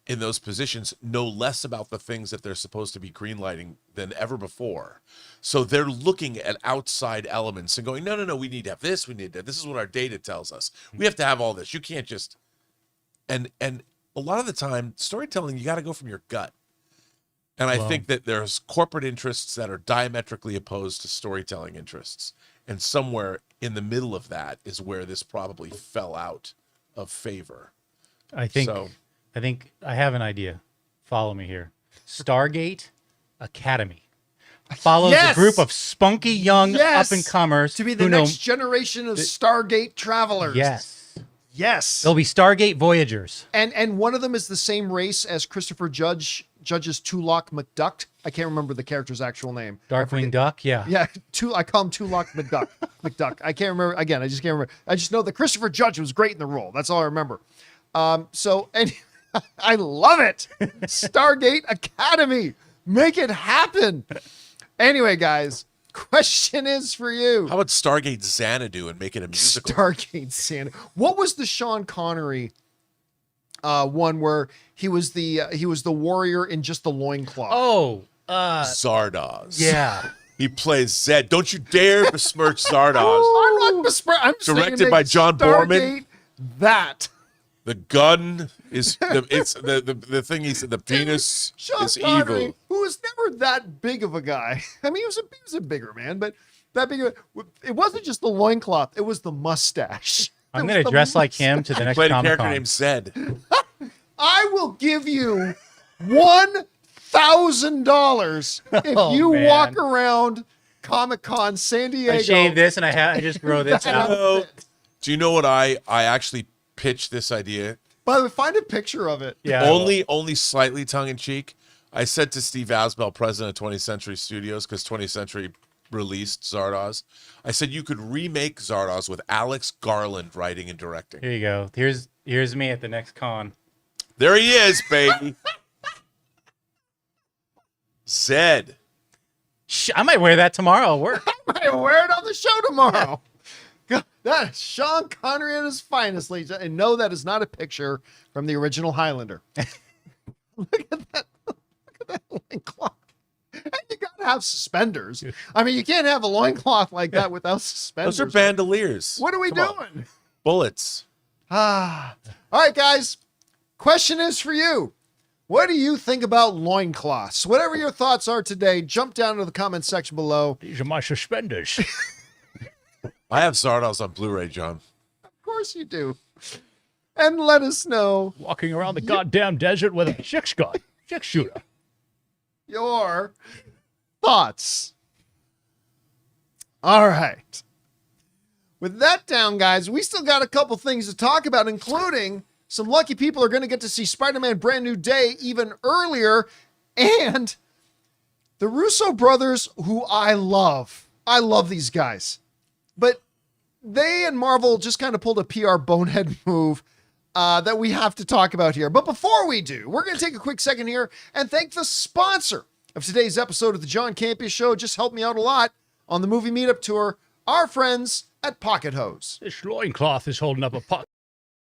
in those positions know less about the things that they're supposed to be greenlighting than ever before. So they're looking at outside elements and going, no, we need to have this, we need that. This is what our data tells us. We have to have all this. You can't just... And a lot of the time, storytelling, you got to go from your gut. And I think that there's corporate interests that are diametrically opposed to storytelling interests. And somewhere in the middle of that is where this probably fell out of favor. I think I have an idea. Follow me here. Stargate Academy follows a group of spunky young up-and-comers to be the next generation of Stargate travelers. Yes. They'll be Stargate Voyagers. And one of them is the same race as Christopher Judge's Tulok McDuck. I can't remember the character's actual name. Darkwing Duck, yeah. Yeah, I call him Tulok McDuck. McDuck. I can't remember. Again, I just can't remember. I just know that Christopher Judge was great in the role. That's all I remember. And I love it. Stargate Academy. Make it happen. Anyway, guys, question is for you. How about Stargate Xanadu and make it a musical? Stargate Xanadu. What was the Sean Connery one where he was the warrior in just the loincloth? Oh, Zardoz. Yeah. He plays Zed. Don't you dare besmirch Zardoz. I'm not besmirching. I'm Directed by John Borman. That. The gun is the thing he said. The penis Sean is Connery, evil. who was never that big of a guy. I mean, he was a bigger man, but that big. It wasn't just the loincloth; it was the mustache. I'm going to dress like him to the next Played a Comic-Con. character named Zed. I will give you $1,000 if you walk around Comic-Con San Diego. I shave this and I just grow this out. Do you know what I actually pitched this idea? By the way, find a picture of it. Yeah. Only slightly tongue in cheek. I said to Steve Asbell, president of 20th Century Studios, because 20th Century released Zardoz, I said you could remake Zardoz with Alex Garland writing and directing. Here you go. Here's me at the next con. There he is, baby. Zed. I might wear that tomorrow at work. I might wear it on the show tomorrow. God, that is Sean Connery at his finest, ladies. And no, that is not a picture from the original Highlander. Look at that. Look at that loincloth. And you gotta have suspenders. I mean, you can't have a loincloth like that without suspenders. Those are bandoliers. What are we Come on. doing? Bullets. All right, guys. Question is for you. What do you think about loincloths? Whatever your thoughts are today, jump down to the comment section below. These are my suspenders. I have Zardoz on Blu-ray, John. Of course you do. And let us know Walking around the goddamn desert with a six shooter. your thoughts. All right. With that down, guys, we still got a couple things to talk about, including some lucky people are going to get to see Spider-Man Brand New Day even earlier, and the Russo brothers, who I love. I love these guys. But they and Marvel just kind of pulled a PR bonehead move that we have to talk about here. But before we do, we're going to take a quick second here and thank the sponsor of today's episode of the John Campea Show. Just helped me out a lot on the movie meetup tour, our friends at Pocket Hose. This loincloth is holding up a puck.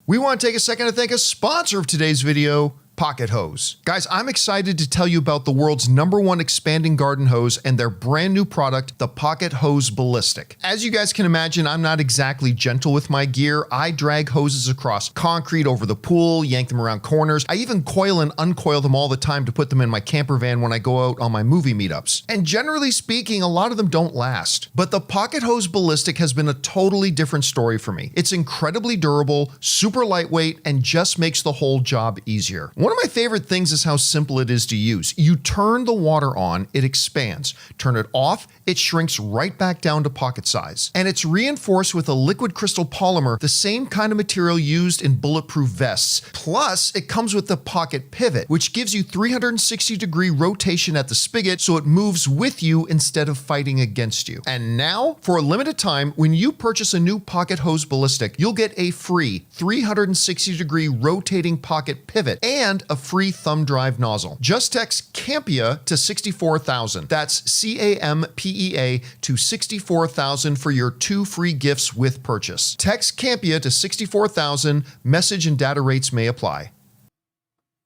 We want to take a second to thank a sponsor of today's video, Pocket Hose. Guys, I'm excited to tell you about the world's #1 expanding garden hose and their brand new product, the Pocket Hose Ballistic. As you guys can imagine, I'm not exactly gentle with my gear. I drag hoses across concrete over the pool, yank them around corners. I even coil and uncoil them all the time to put them in my camper van when I go out on my movie meetups. And generally speaking, a lot of them don't last. But the Pocket Hose Ballistic has been a totally different story for me. It's incredibly durable, super lightweight, and just makes the whole job easier. One of my favorite things is how simple it is to use. You turn the water on, it expands. Turn it off, it shrinks right back down to pocket size. And it's reinforced with a liquid crystal polymer, the same kind of material used in bulletproof vests. Plus, it comes with the pocket pivot, which gives you 360-degree rotation at the spigot so it moves with you instead of fighting against you. And now, for a limited time, when you purchase a new Pocket Hose Ballistic, you'll get a free 360-degree rotating pocket pivot and a free thumb drive nozzle. Just text Campea to 64,000. That's CAMPEA to 64,000 for your 2 free gifts with purchase. Text Campea to 64,000. Message and data rates may apply.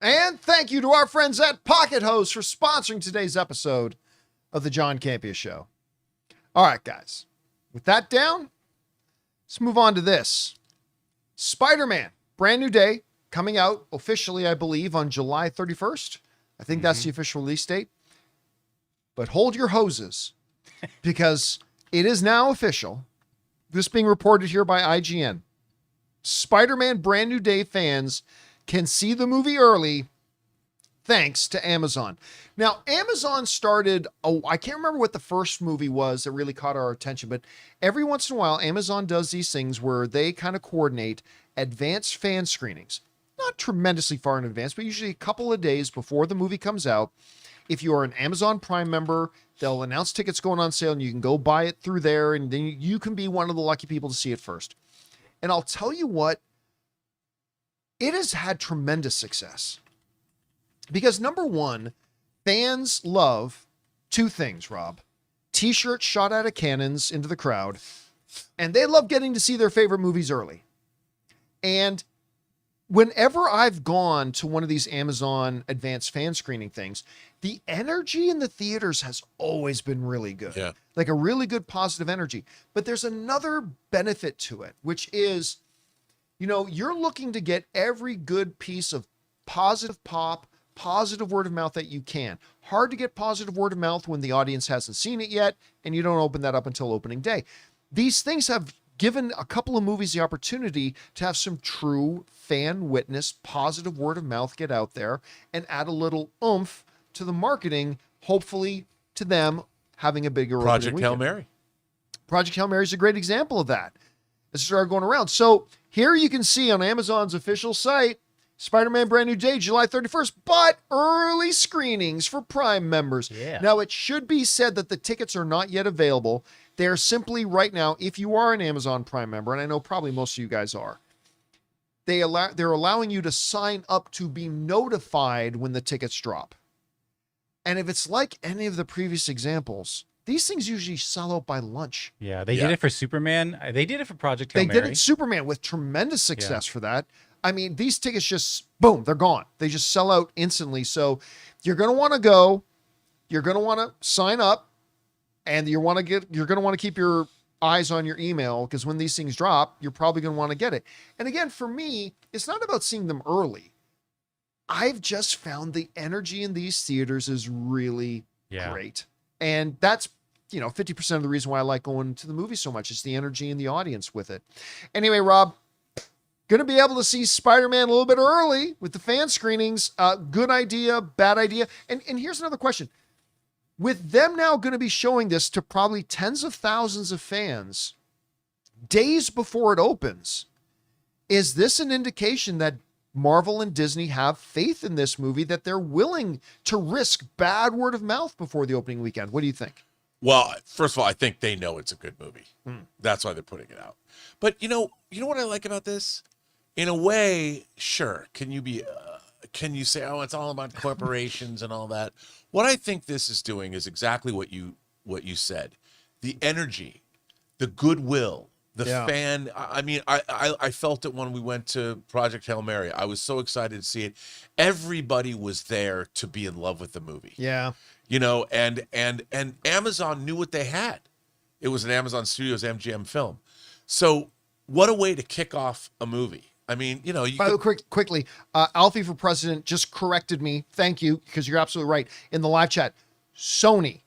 And thank you to our friends at Pocket Hose for sponsoring today's episode of the John Campea Show. All right, guys. With that down, let's move on to this. Spider-Man, brand new day, coming out officially, I believe, on July 31st. I think that's the official release date. But hold your hoses, because it is now official. This being reported here by IGN. Spider-Man Brand New Day fans can see the movie early thanks to Amazon. Now, Amazon started, I can't remember what the first movie was that really caught our attention, but every once in a while, Amazon does these things where they kind of coordinate advanced fan screenings. Not tremendously far in advance, but usually a couple of days before the movie comes out. If you are an Amazon Prime member, they'll announce tickets going on sale and you can go buy it through there, and then you can be one of the lucky people to see it first. And I'll tell you what, it has had tremendous success. Because number one, fans love 2 things, Rob. T-shirts shot out of cannons into the crowd, and they love getting to see their favorite movies early. And whenever I've gone to one of these Amazon advanced fan screening things, the energy in the theaters has always been really good. Yeah. Like a really good positive energy. But there's another benefit to it, which is, you know, you're looking to get every good piece of positive pop, positive word of mouth that you can. Hard to get positive word of mouth when the audience hasn't seen it yet, and you don't open that up until opening day. These things have given a couple of movies the opportunity to have some true fan witness, positive word of mouth get out there and add a little oomph to the marketing, hopefully to them having a bigger Project opening Hail weekend. Mary. Project Hail Mary is a great example of that. It started going around. So here you can see on Amazon's official site, Spider-Man Brand New Day, July 31st, but early screenings for Prime members. Yeah. Now, it should be said that the tickets are not yet available. They're simply right now, if you are an Amazon Prime member, and I know probably most of you guys are, they're allowing you to sign up to be notified when the tickets drop. And if it's like any of the previous examples, these things usually sell out by lunch. Yeah, they did it for Superman. They did it for Project Hail They Mary. did it Superman with tremendous success for that. I mean, these tickets just, boom, they're gone. They just sell out instantly. So you're going to want to go, you're going to want to sign up, and you're going to want to keep your eyes on your email, because when these things drop, you're probably going to want to get it. And again, for me, it's not about seeing them early. I've just found the energy in these theaters is really great. And that's, 50% of the reason why I like going to the movies so much is the energy in the audience with it. Anyway, Rob, going to be able to see Spider-Man a little bit early with the fan screenings. Good idea, bad idea. And here's another question. With them now going to be showing this to probably tens of thousands of fans days before it opens, is this an indication that Marvel and Disney have faith in this movie, that they're willing to risk bad word of mouth before the opening weekend? What do you think? Well, first of all, I think they know it's a good movie. That's why they're putting it out. But you know what I like about this? In a way, sure. Can you say, oh, it's all about corporations and all that? What I think this is doing is exactly what you said. The energy, the goodwill, The fan, I mean, I felt it when we went to Project Hail Mary. I was so excited to see it. Everybody was there to be in love with the movie. Yeah. You know, and Amazon knew what they had. It was an Amazon Studios MGM film. So what a way to kick off a movie. I mean, you know, By the way, quickly, Alfie for President just corrected me. Thank you, because you're absolutely right. In the live chat, Sony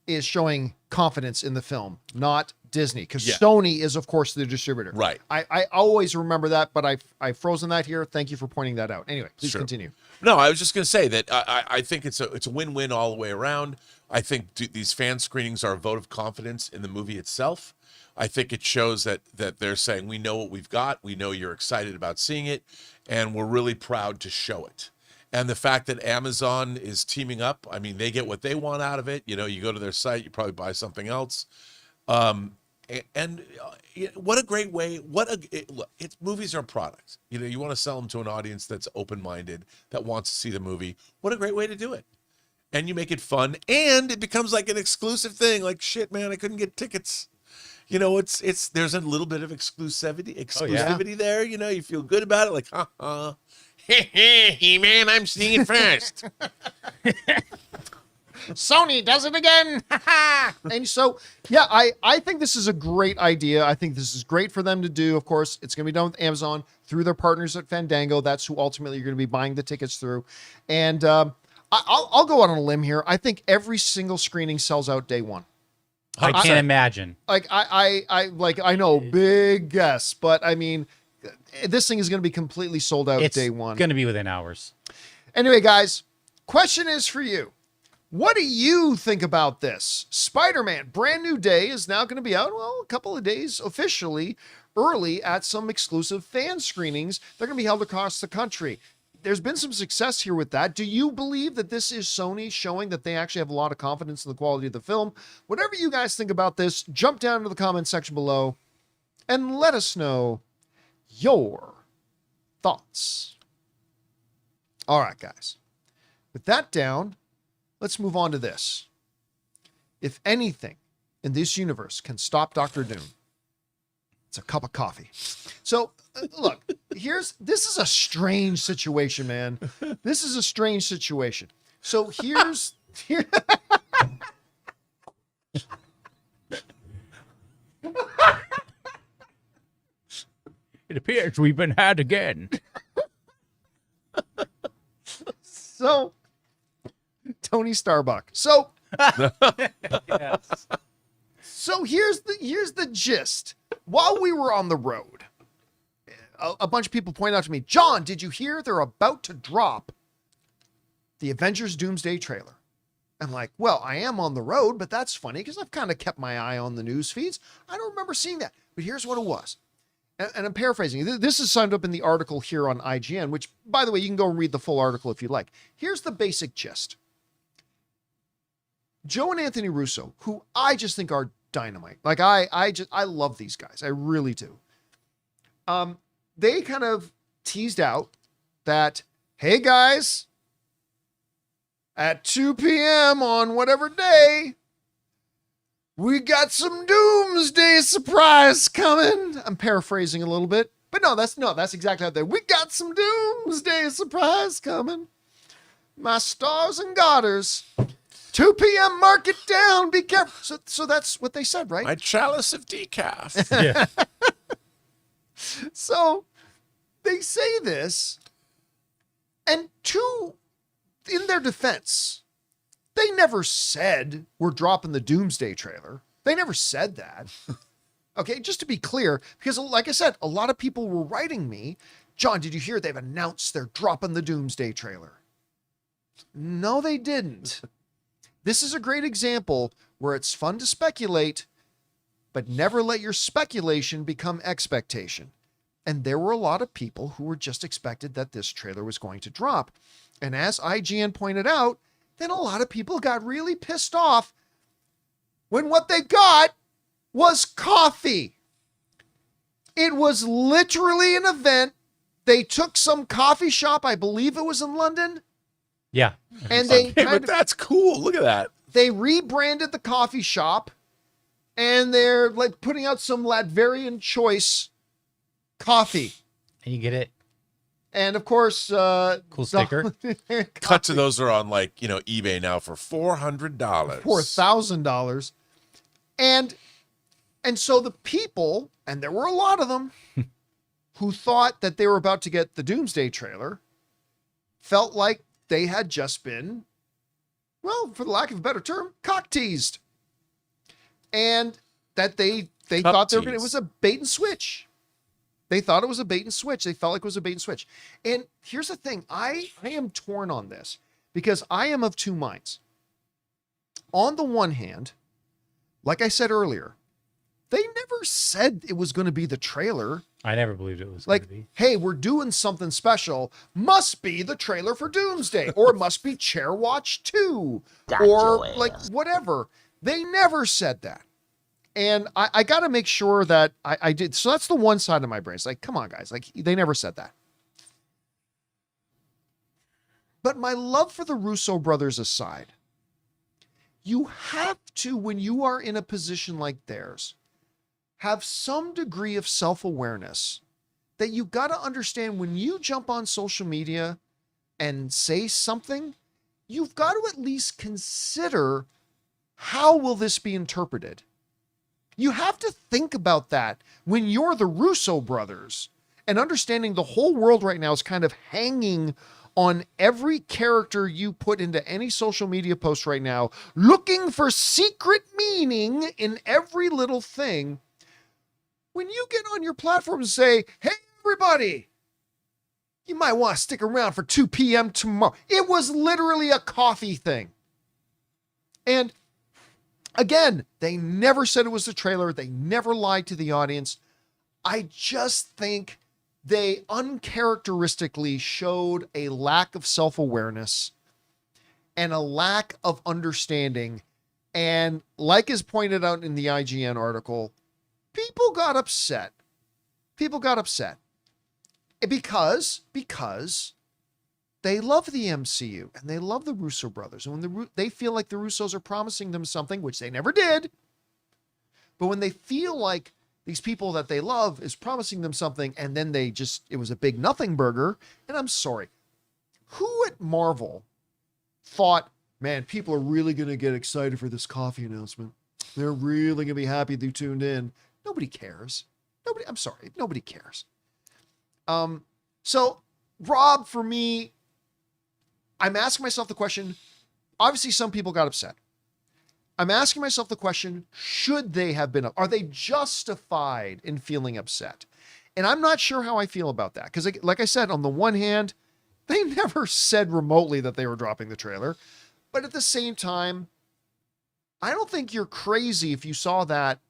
is showing confidence in the film, not Disney, because Sony is, of course, the distributor. Right. I always remember that, but I've frozen that here. Thank you for pointing that out. Anyway, please continue. No, I was just going to say that I think it's a win-win all the way around. I think these fan screenings are a vote of confidence in the movie itself. I think it shows that they're saying, we know what we've got. We know you're excited about seeing it, and we're really proud to show it. And the fact that Amazon is teaming up, I mean, they get what they want out of it. You know, you go to their site, you probably buy something else. And what a great way. Look, movies are products. You know, you want to sell them to an audience that's open-minded, that wants to see the movie. What a great way to do it. And you make it fun, and it becomes like an exclusive thing. Like, shit, man, I couldn't get tickets. You know, there's a little bit of exclusivity there. You know, you feel good about it. Like, hey, man, I'm seeing it first. Sony does it again. And so, yeah, I think this is a great idea. I think this is great for them to do. Of course, it's going to be done with Amazon through their partners at Fandango. That's who ultimately you're going to be buying the tickets through. And I'll go out on a limb here. I think every single screening sells out day one. I can't imagine. Like I know, big guess, but I mean, this thing is going to be completely sold out day one. It's going to be within hours. Anyway, guys, question is for you. What do you think about this? Spider-Man Brand New Day is now going to be out, well, a couple of days officially early at some exclusive fan screenings. They're going to be held across the country. There's been some success here with that. Do you believe that this is Sony showing that they actually have a lot of confidence in the quality of the film? Whatever you guys think about this, jump down into the comment section below and let us know your thoughts. All right, guys. With that down, let's move on to this. If anything in this universe can stop Dr. Doom, it's a cup of coffee. So, look, this is a strange situation, man. This is a strange situation. So here. It appears we've been had again. So, Tony Starbuck. So, Yes. so here's the gist. While we were on the road, a bunch of people pointed out to me, John, did you hear they're about to drop the Avengers Doomsday trailer? I'm like, well, I am on the road, but that's funny because I've kind of kept my eye on the news feeds. I don't remember seeing that, but here's what it was. And I'm paraphrasing. This is summed up in the article here on IGN, which, by the way, you can go and read the full article if you like. Here's the basic gist. Joe and Anthony Russo, who I just think are dynamite. Like I love these guys. I really do. They kind of teased out that, hey guys, at 2 p.m. on whatever day, we got some Doomsday surprise coming. I'm paraphrasing a little bit, but that's exactly how they. We got some Doomsday surprise coming. My stars and garters. 2 p.m. Mark it down. Be careful. So that's what they said, right? My chalice of decaf. Yeah. So they say this, and in their defense, they never said we're dropping the Doomsday trailer. They never said that. Okay, just to be clear, because like I said, a lot of people were writing me, John, did you hear they've announced they're dropping the Doomsday trailer? No, they didn't. This is a great example where it's fun to speculate, but never let your speculation become expectation. And there were a lot of people who were just expected that this trailer was going to drop. And as IGN pointed out, then a lot of people got really pissed off when what they got was coffee. It was literally an event. They took some coffee shop, I believe it was in London. Yeah. And they but that's cool. Look at that. They rebranded the coffee shop and they're like putting out some Latverian choice coffee. And you get it. And of course, Cool sticker. Cut to those are on like, eBay now for $400. $4,000. And so the people, and there were a lot of them, who thought that they were about to get the Doomsday trailer, felt like they had just been, well, for the lack of a better term, cock teased. And that they thought they were it was a bait and switch. They thought it was a bait and switch. They felt like it was a bait and switch. And here's the thing. I am torn on this because I am of two minds. On the one hand, like I said earlier, they never said it was going to be the trailer. I never believed it was like, going to be. Hey, we're doing something special. Must be the trailer for Doomsday, or it must be Chair Watch 2, or like whatever. They never said that. And I got to make sure that I did. So that's the one side of my brain. It's like, come on, guys. Like, they never said that. But my love for the Russo brothers aside, you have to, when you are in a position like theirs, have some degree of self-awareness that you got to understand when you jump on social media and say something, you've got to at least consider how will this be interpreted. You have to think about that when you're the Russo brothers and understanding the whole world right now is kind of hanging on every character you put into any social media post right now, looking for secret meaning in every little thing. When you get on your platform and say, hey, everybody, you might want to stick around for 2 p.m. tomorrow. It was literally a coffee thing. And again, they never said it was the trailer. They never lied to the audience. I just think they uncharacteristically showed a lack of self-awareness and a lack of understanding. And like is pointed out in the IGN article, people got upset. People got upset because they love the MCU and they love the Russo brothers. And when they feel like the Russos are promising them something, which they never did, but when they feel like these people that they love is promising them something and then it was a big nothing burger. And I'm sorry, who at Marvel thought, man, people are really going to get excited for this coffee announcement. They're really going to be happy they tuned in. Nobody cares. I'm sorry. Nobody cares. So Rob, for me, I'm asking myself the question, obviously some people got upset. I'm asking myself the question, should they have been, are they justified in feeling upset? And I'm not sure how I feel about that. Because like I said, on the one hand, they never said remotely that they were dropping the trailer. But at the same time, I don't think you're crazy if you saw that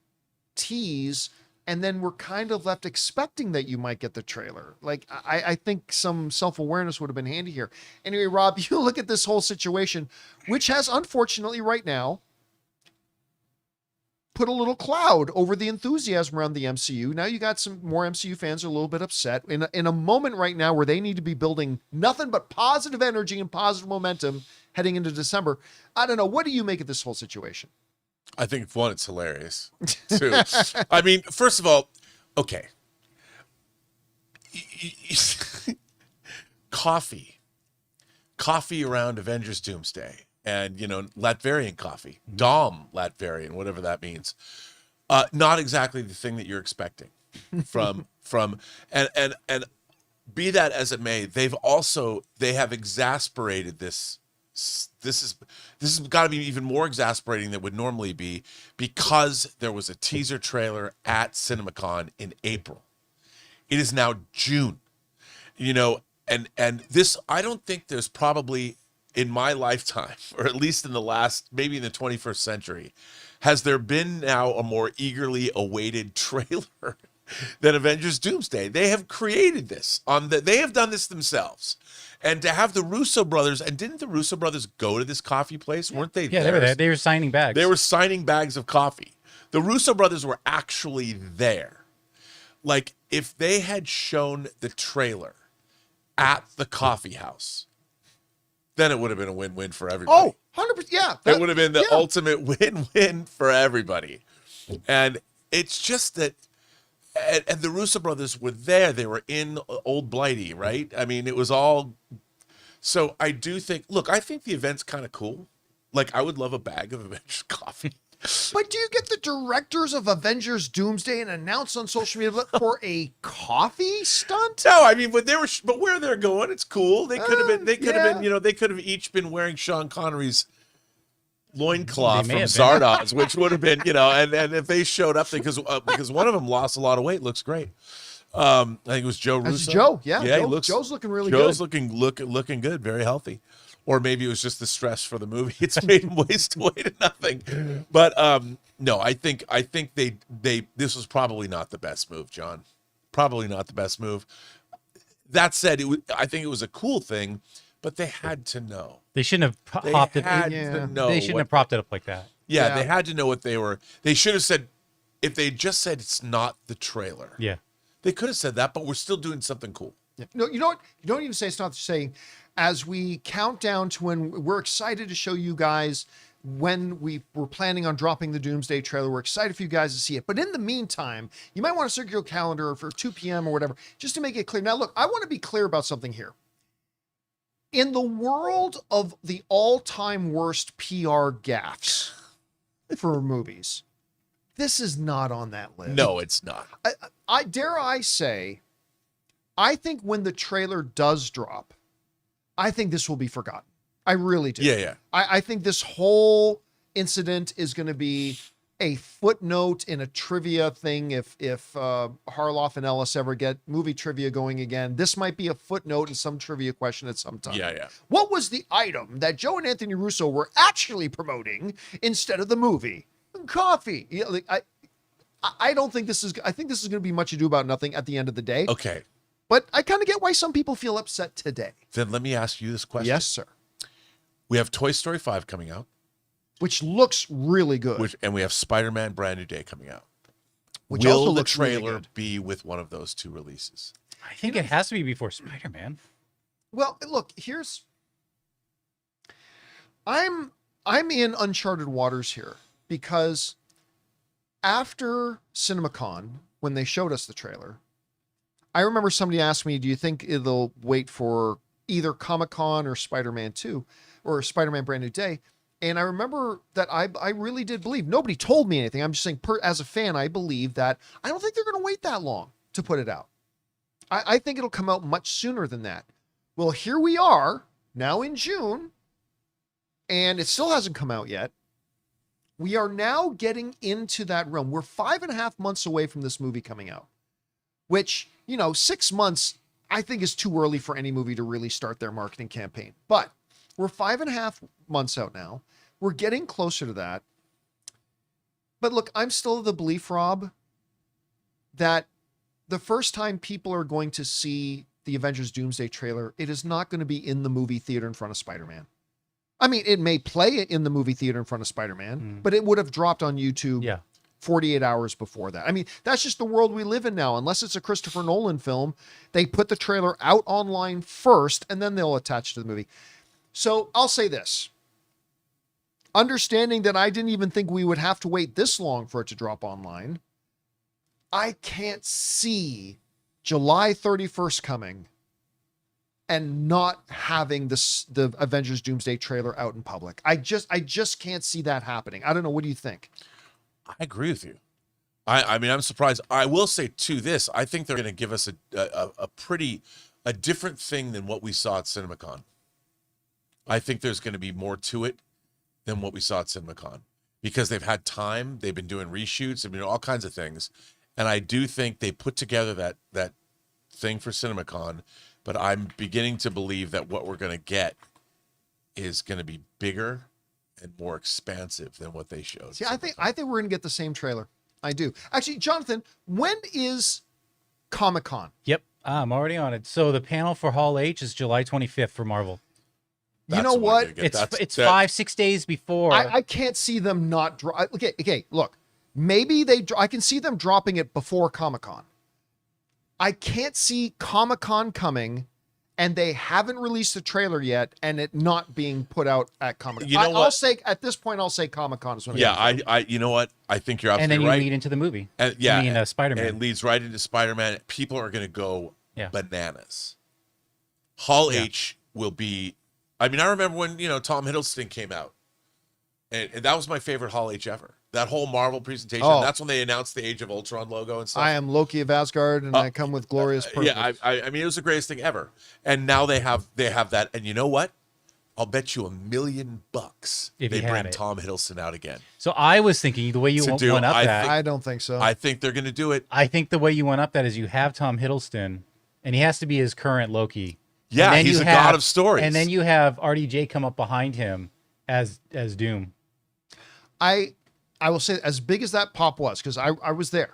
tease and then we're kind of left expecting that you might get the trailer. Like, I think some self-awareness would have been handy here. Anyway, Rob, you look at this whole situation, which has unfortunately right now put a little cloud over the enthusiasm around the MCU. Now you got some more MCU fans are a little bit upset in a moment right now where they need to be building nothing but positive energy and positive momentum heading into December. I don't know. What do you make of this whole situation? I think, one, it's hilarious. Two, I mean, first of all, okay. Coffee around Avengers Doomsday and, Latverian coffee, Dom Latverian, whatever that means. Not exactly the thing that you're expecting from, and be that as it may, they have exasperated this. This has got to be even more exasperating than it would normally be because there was a teaser trailer at CinemaCon in April. It is now June, and this, I don't think there's probably in my lifetime, or at least in the last, maybe in the 21st century, has there been now a more eagerly awaited trailer than Avengers Doomsday. They have created this they have done this themselves. And to have the Russo brothers, and didn't the Russo brothers go to this coffee place? Weren't they? Yeah, they were there. They were signing bags. They were signing bags of coffee. The Russo brothers were actually there. Like, if they had shown the trailer at the coffee house, then it would have been a win-win for everybody. Oh, 100%. Yeah. That would have been the ultimate win-win for everybody. And it's just that, and the Russo brothers were there. They were in Old Blighty, right? I mean, it was all. So I do think. Look, I think the event's kind of cool. Like, I would love a bag of Avengers coffee. But do you get the directors of Avengers Doomsday and announce on social media for a coffee stunt? No, I mean, but where they're going, it's cool. They could have been. They could have been. You know, they could have each been wearing Sean Connery's loincloth from Zardoz, which would have been, you know, and if they showed up, because one of them lost a lot of weight, looks great. I think it was Joe Russo. That's Joe, yeah. Joe's looking really good. Joe's looking good, very healthy. Or maybe it was just the stress for the movie. It's made him waste away to nothing. But no, I think they this was probably not the best move, John. Probably not the best move. That said, I think it was a cool thing, but they had to know. They shouldn't have hopped it. They shouldn't have propped it up like that. Yeah, they had to know what they were. They should have said, if they just said it's not the trailer. Yeah. They could have said that, but we're still doing something cool. Yeah. No, you know what? You don't even say it's not saying. As we count down to when we're excited to show you guys when we were planning on dropping the Doomsday trailer, we're excited for you guys to see it. But in the meantime, you might want to circle your calendar for 2 p.m. or whatever, just to make it clear. Now, look, I want to be clear about something here. In the world of the all-time worst PR gaffes for movies, this is not on that list. No, it's not. I dare I say, I think when the trailer does drop, I think this will be forgotten. I really do. Yeah. I think this whole incident is going to be a footnote in a trivia thing. If Harloff and Ellis ever get movie trivia going again, this might be a footnote in some trivia question at some time. Yeah. What was the item that Joe and Anthony Russo were actually promoting instead of the movie? Coffee. Yeah, like, I don't think this is. I think this is going to be much ado about nothing at the end of the day. Okay. But I kind of get why some people feel upset today. Then let me ask you this question. Yes, sir. We have Toy Story 5 coming out. Which looks really good. And we have Spider-Man Brand New Day coming out. Which Will also the looks really trailer good. be with one of those two releases? I think it has to be before Spider-Man. Well, look, I'm in uncharted waters here because after CinemaCon, when they showed us the trailer, I remember somebody asked me, do you think it'll wait for either Comic-Con or Spider-Man 2 or Spider-Man Brand New Day? And I remember that I really did believe. Nobody told me anything. I'm just saying, as a fan, I believe that I don't think they're going to wait that long to put it out. I think it'll come out much sooner than that. Well, here we are now in June, and it still hasn't come out yet. We are now getting into that realm. We're 5.5 months away from this movie coming out, which, 6 months, I think is too early for any movie to really start their marketing campaign. But we're 5.5 months out now. We're getting closer to that. But look, I'm still of the belief, Rob, that the first time people are going to see the Avengers Doomsday trailer, it is not going to be in the movie theater in front of Spider-Man. I mean, it may play it in the movie theater in front of Spider-Man, but it would have dropped on YouTube 48 hours before that. I mean, that's just the world we live in now. Unless it's a Christopher Nolan film, they put the trailer out online first, and then they'll attach to the movie. So I'll say this. Understanding that I didn't even think we would have to wait this long for it to drop online, I can't see July 31st coming and not having the Avengers Doomsday trailer out in public. I just can't see that happening. I don't know. What do you think? I agree with you. I mean, I'm surprised. I will say too this. I think they're going to give us a different thing than what we saw at CinemaCon. I think there's going to be more to it than what we saw at CinemaCon because they've had time. They've been doing reshoots. They've been doing all kinds of things. And I do think they put together that thing for CinemaCon, but I'm beginning to believe that what we're going to get is going to be bigger and more expansive than what they showed. See, I think we're going to get the same trailer. I do. Actually, Jonathan, when is Comic-Con? Yep, I'm already on it. So the panel for Hall H is July 25th for Marvel. You know what? It's 5-6 days before. I can't see them not drop. Okay, look. Maybe I can see them dropping it before Comic-Con. I can't see Comic-Con coming and they haven't released the trailer yet, and it not being put out at Comic-Con. You know what? I'll say at this point, I'll say Comic-Con is when. You know what? I think you're And absolutely then you right. lead into the movie. And, Spider-Man. And it leads right into Spider-Man. People are going to go Yeah. bananas. Hall H will be. I mean, I remember when Tom Hiddleston came out, and that was my favorite Hall H ever. That whole Marvel presentation. Oh. That's when they announced the Age of Ultron logo and stuff. I am Loki of Asgard, and I come with glorious purpose. Yeah, I mean, it was the greatest thing ever. And now they have that. And you know what? I'll bet you $1 million If they you had bring it. Tom Hiddleston out again. So I was thinking the way you went up that. I don't think so. I think they're going to do it. I think the way you went up that is you have Tom Hiddleston, and he has to be his current Loki. Yeah, And then he's you a have- god of stories. And then you have RDJ come up behind him as Doom. I will say, as big as that pop was, because I was there,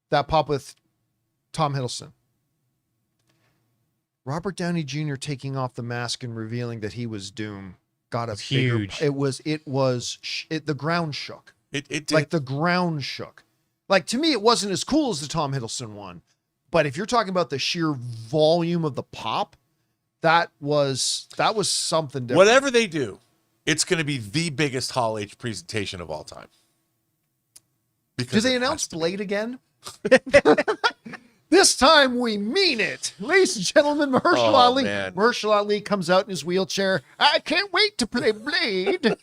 that pop with Tom Hiddleston. Robert Downey Jr. taking off the mask and revealing that he was Doom got a bigger. Huge. The ground shook. It did. Like the ground shook. Like, to me, it wasn't as cool as the Tom Hiddleston one, but if you're talking about the sheer volume of the pop, that was something different. Whatever they do, it's going to be the biggest Hall H presentation of all time. Do they announce Blade again? This time we mean it. Ladies and gentlemen, Mahershala Ali. man. Mahershala Ali comes out in his wheelchair. I can't wait to play Blade.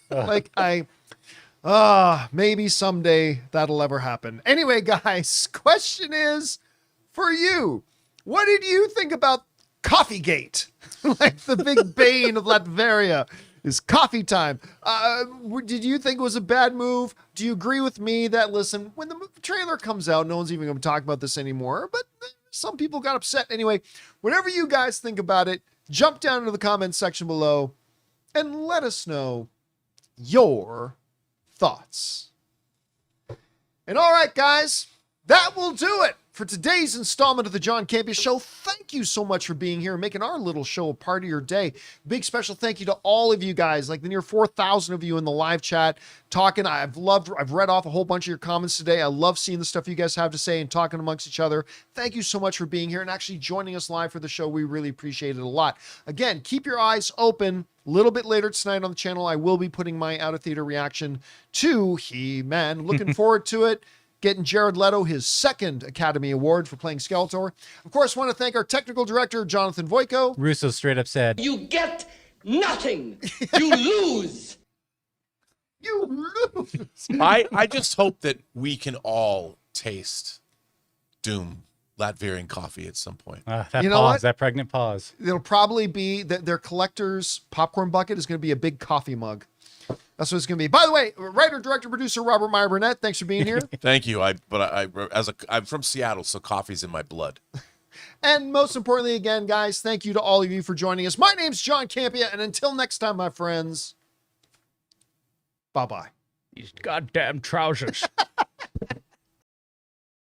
Maybe someday that'll ever happen. Anyway, guys, question is for you. What did you think about Coffeegate? Like the big bane of Latveria is coffee time. Did you think it was a bad move? Do you agree with me that, listen, when the trailer comes out, no one's even going to talk about this anymore, but some people got upset. Anyway, whatever you guys think about it, jump down into the comments section below and let us know your thoughts. And all right, guys, that will do it for today's installment of the John Campea Show. Thank you so much for being here and making our little show a part of your day. Big special thank you to all of you guys, like the near 4,000 of you in the live chat talking. I've read off a whole bunch of your comments today. I love seeing the stuff you guys have to say and talking amongst each other. Thank you so much for being here and actually joining us live for the show. We really appreciate it a lot. Again, keep your eyes open. A little bit later tonight on the channel, I will be putting my out-of-theater reaction to He-Man. Looking forward to it. Getting Jared Leto his second Academy Award for playing Skeletor. Of course, want to thank our technical director, Jonathan Voico. Russo straight up said, You get nothing. You lose. You lose. I just hope that we can all taste Doom Latvian coffee at some point. that You know pause, what? that pregnant pause. It'll probably be that their collector's popcorn bucket is going to be a big coffee mug. That's what it's going to be. By the way, writer, director, producer Robert Meyer Burnett, thanks for being here. Thank you. I'm from Seattle, so coffee's in my blood. And most importantly, again, guys, thank you to all of you for joining us. My name's John Campea, and until next time, my friends, bye-bye. These goddamn trousers.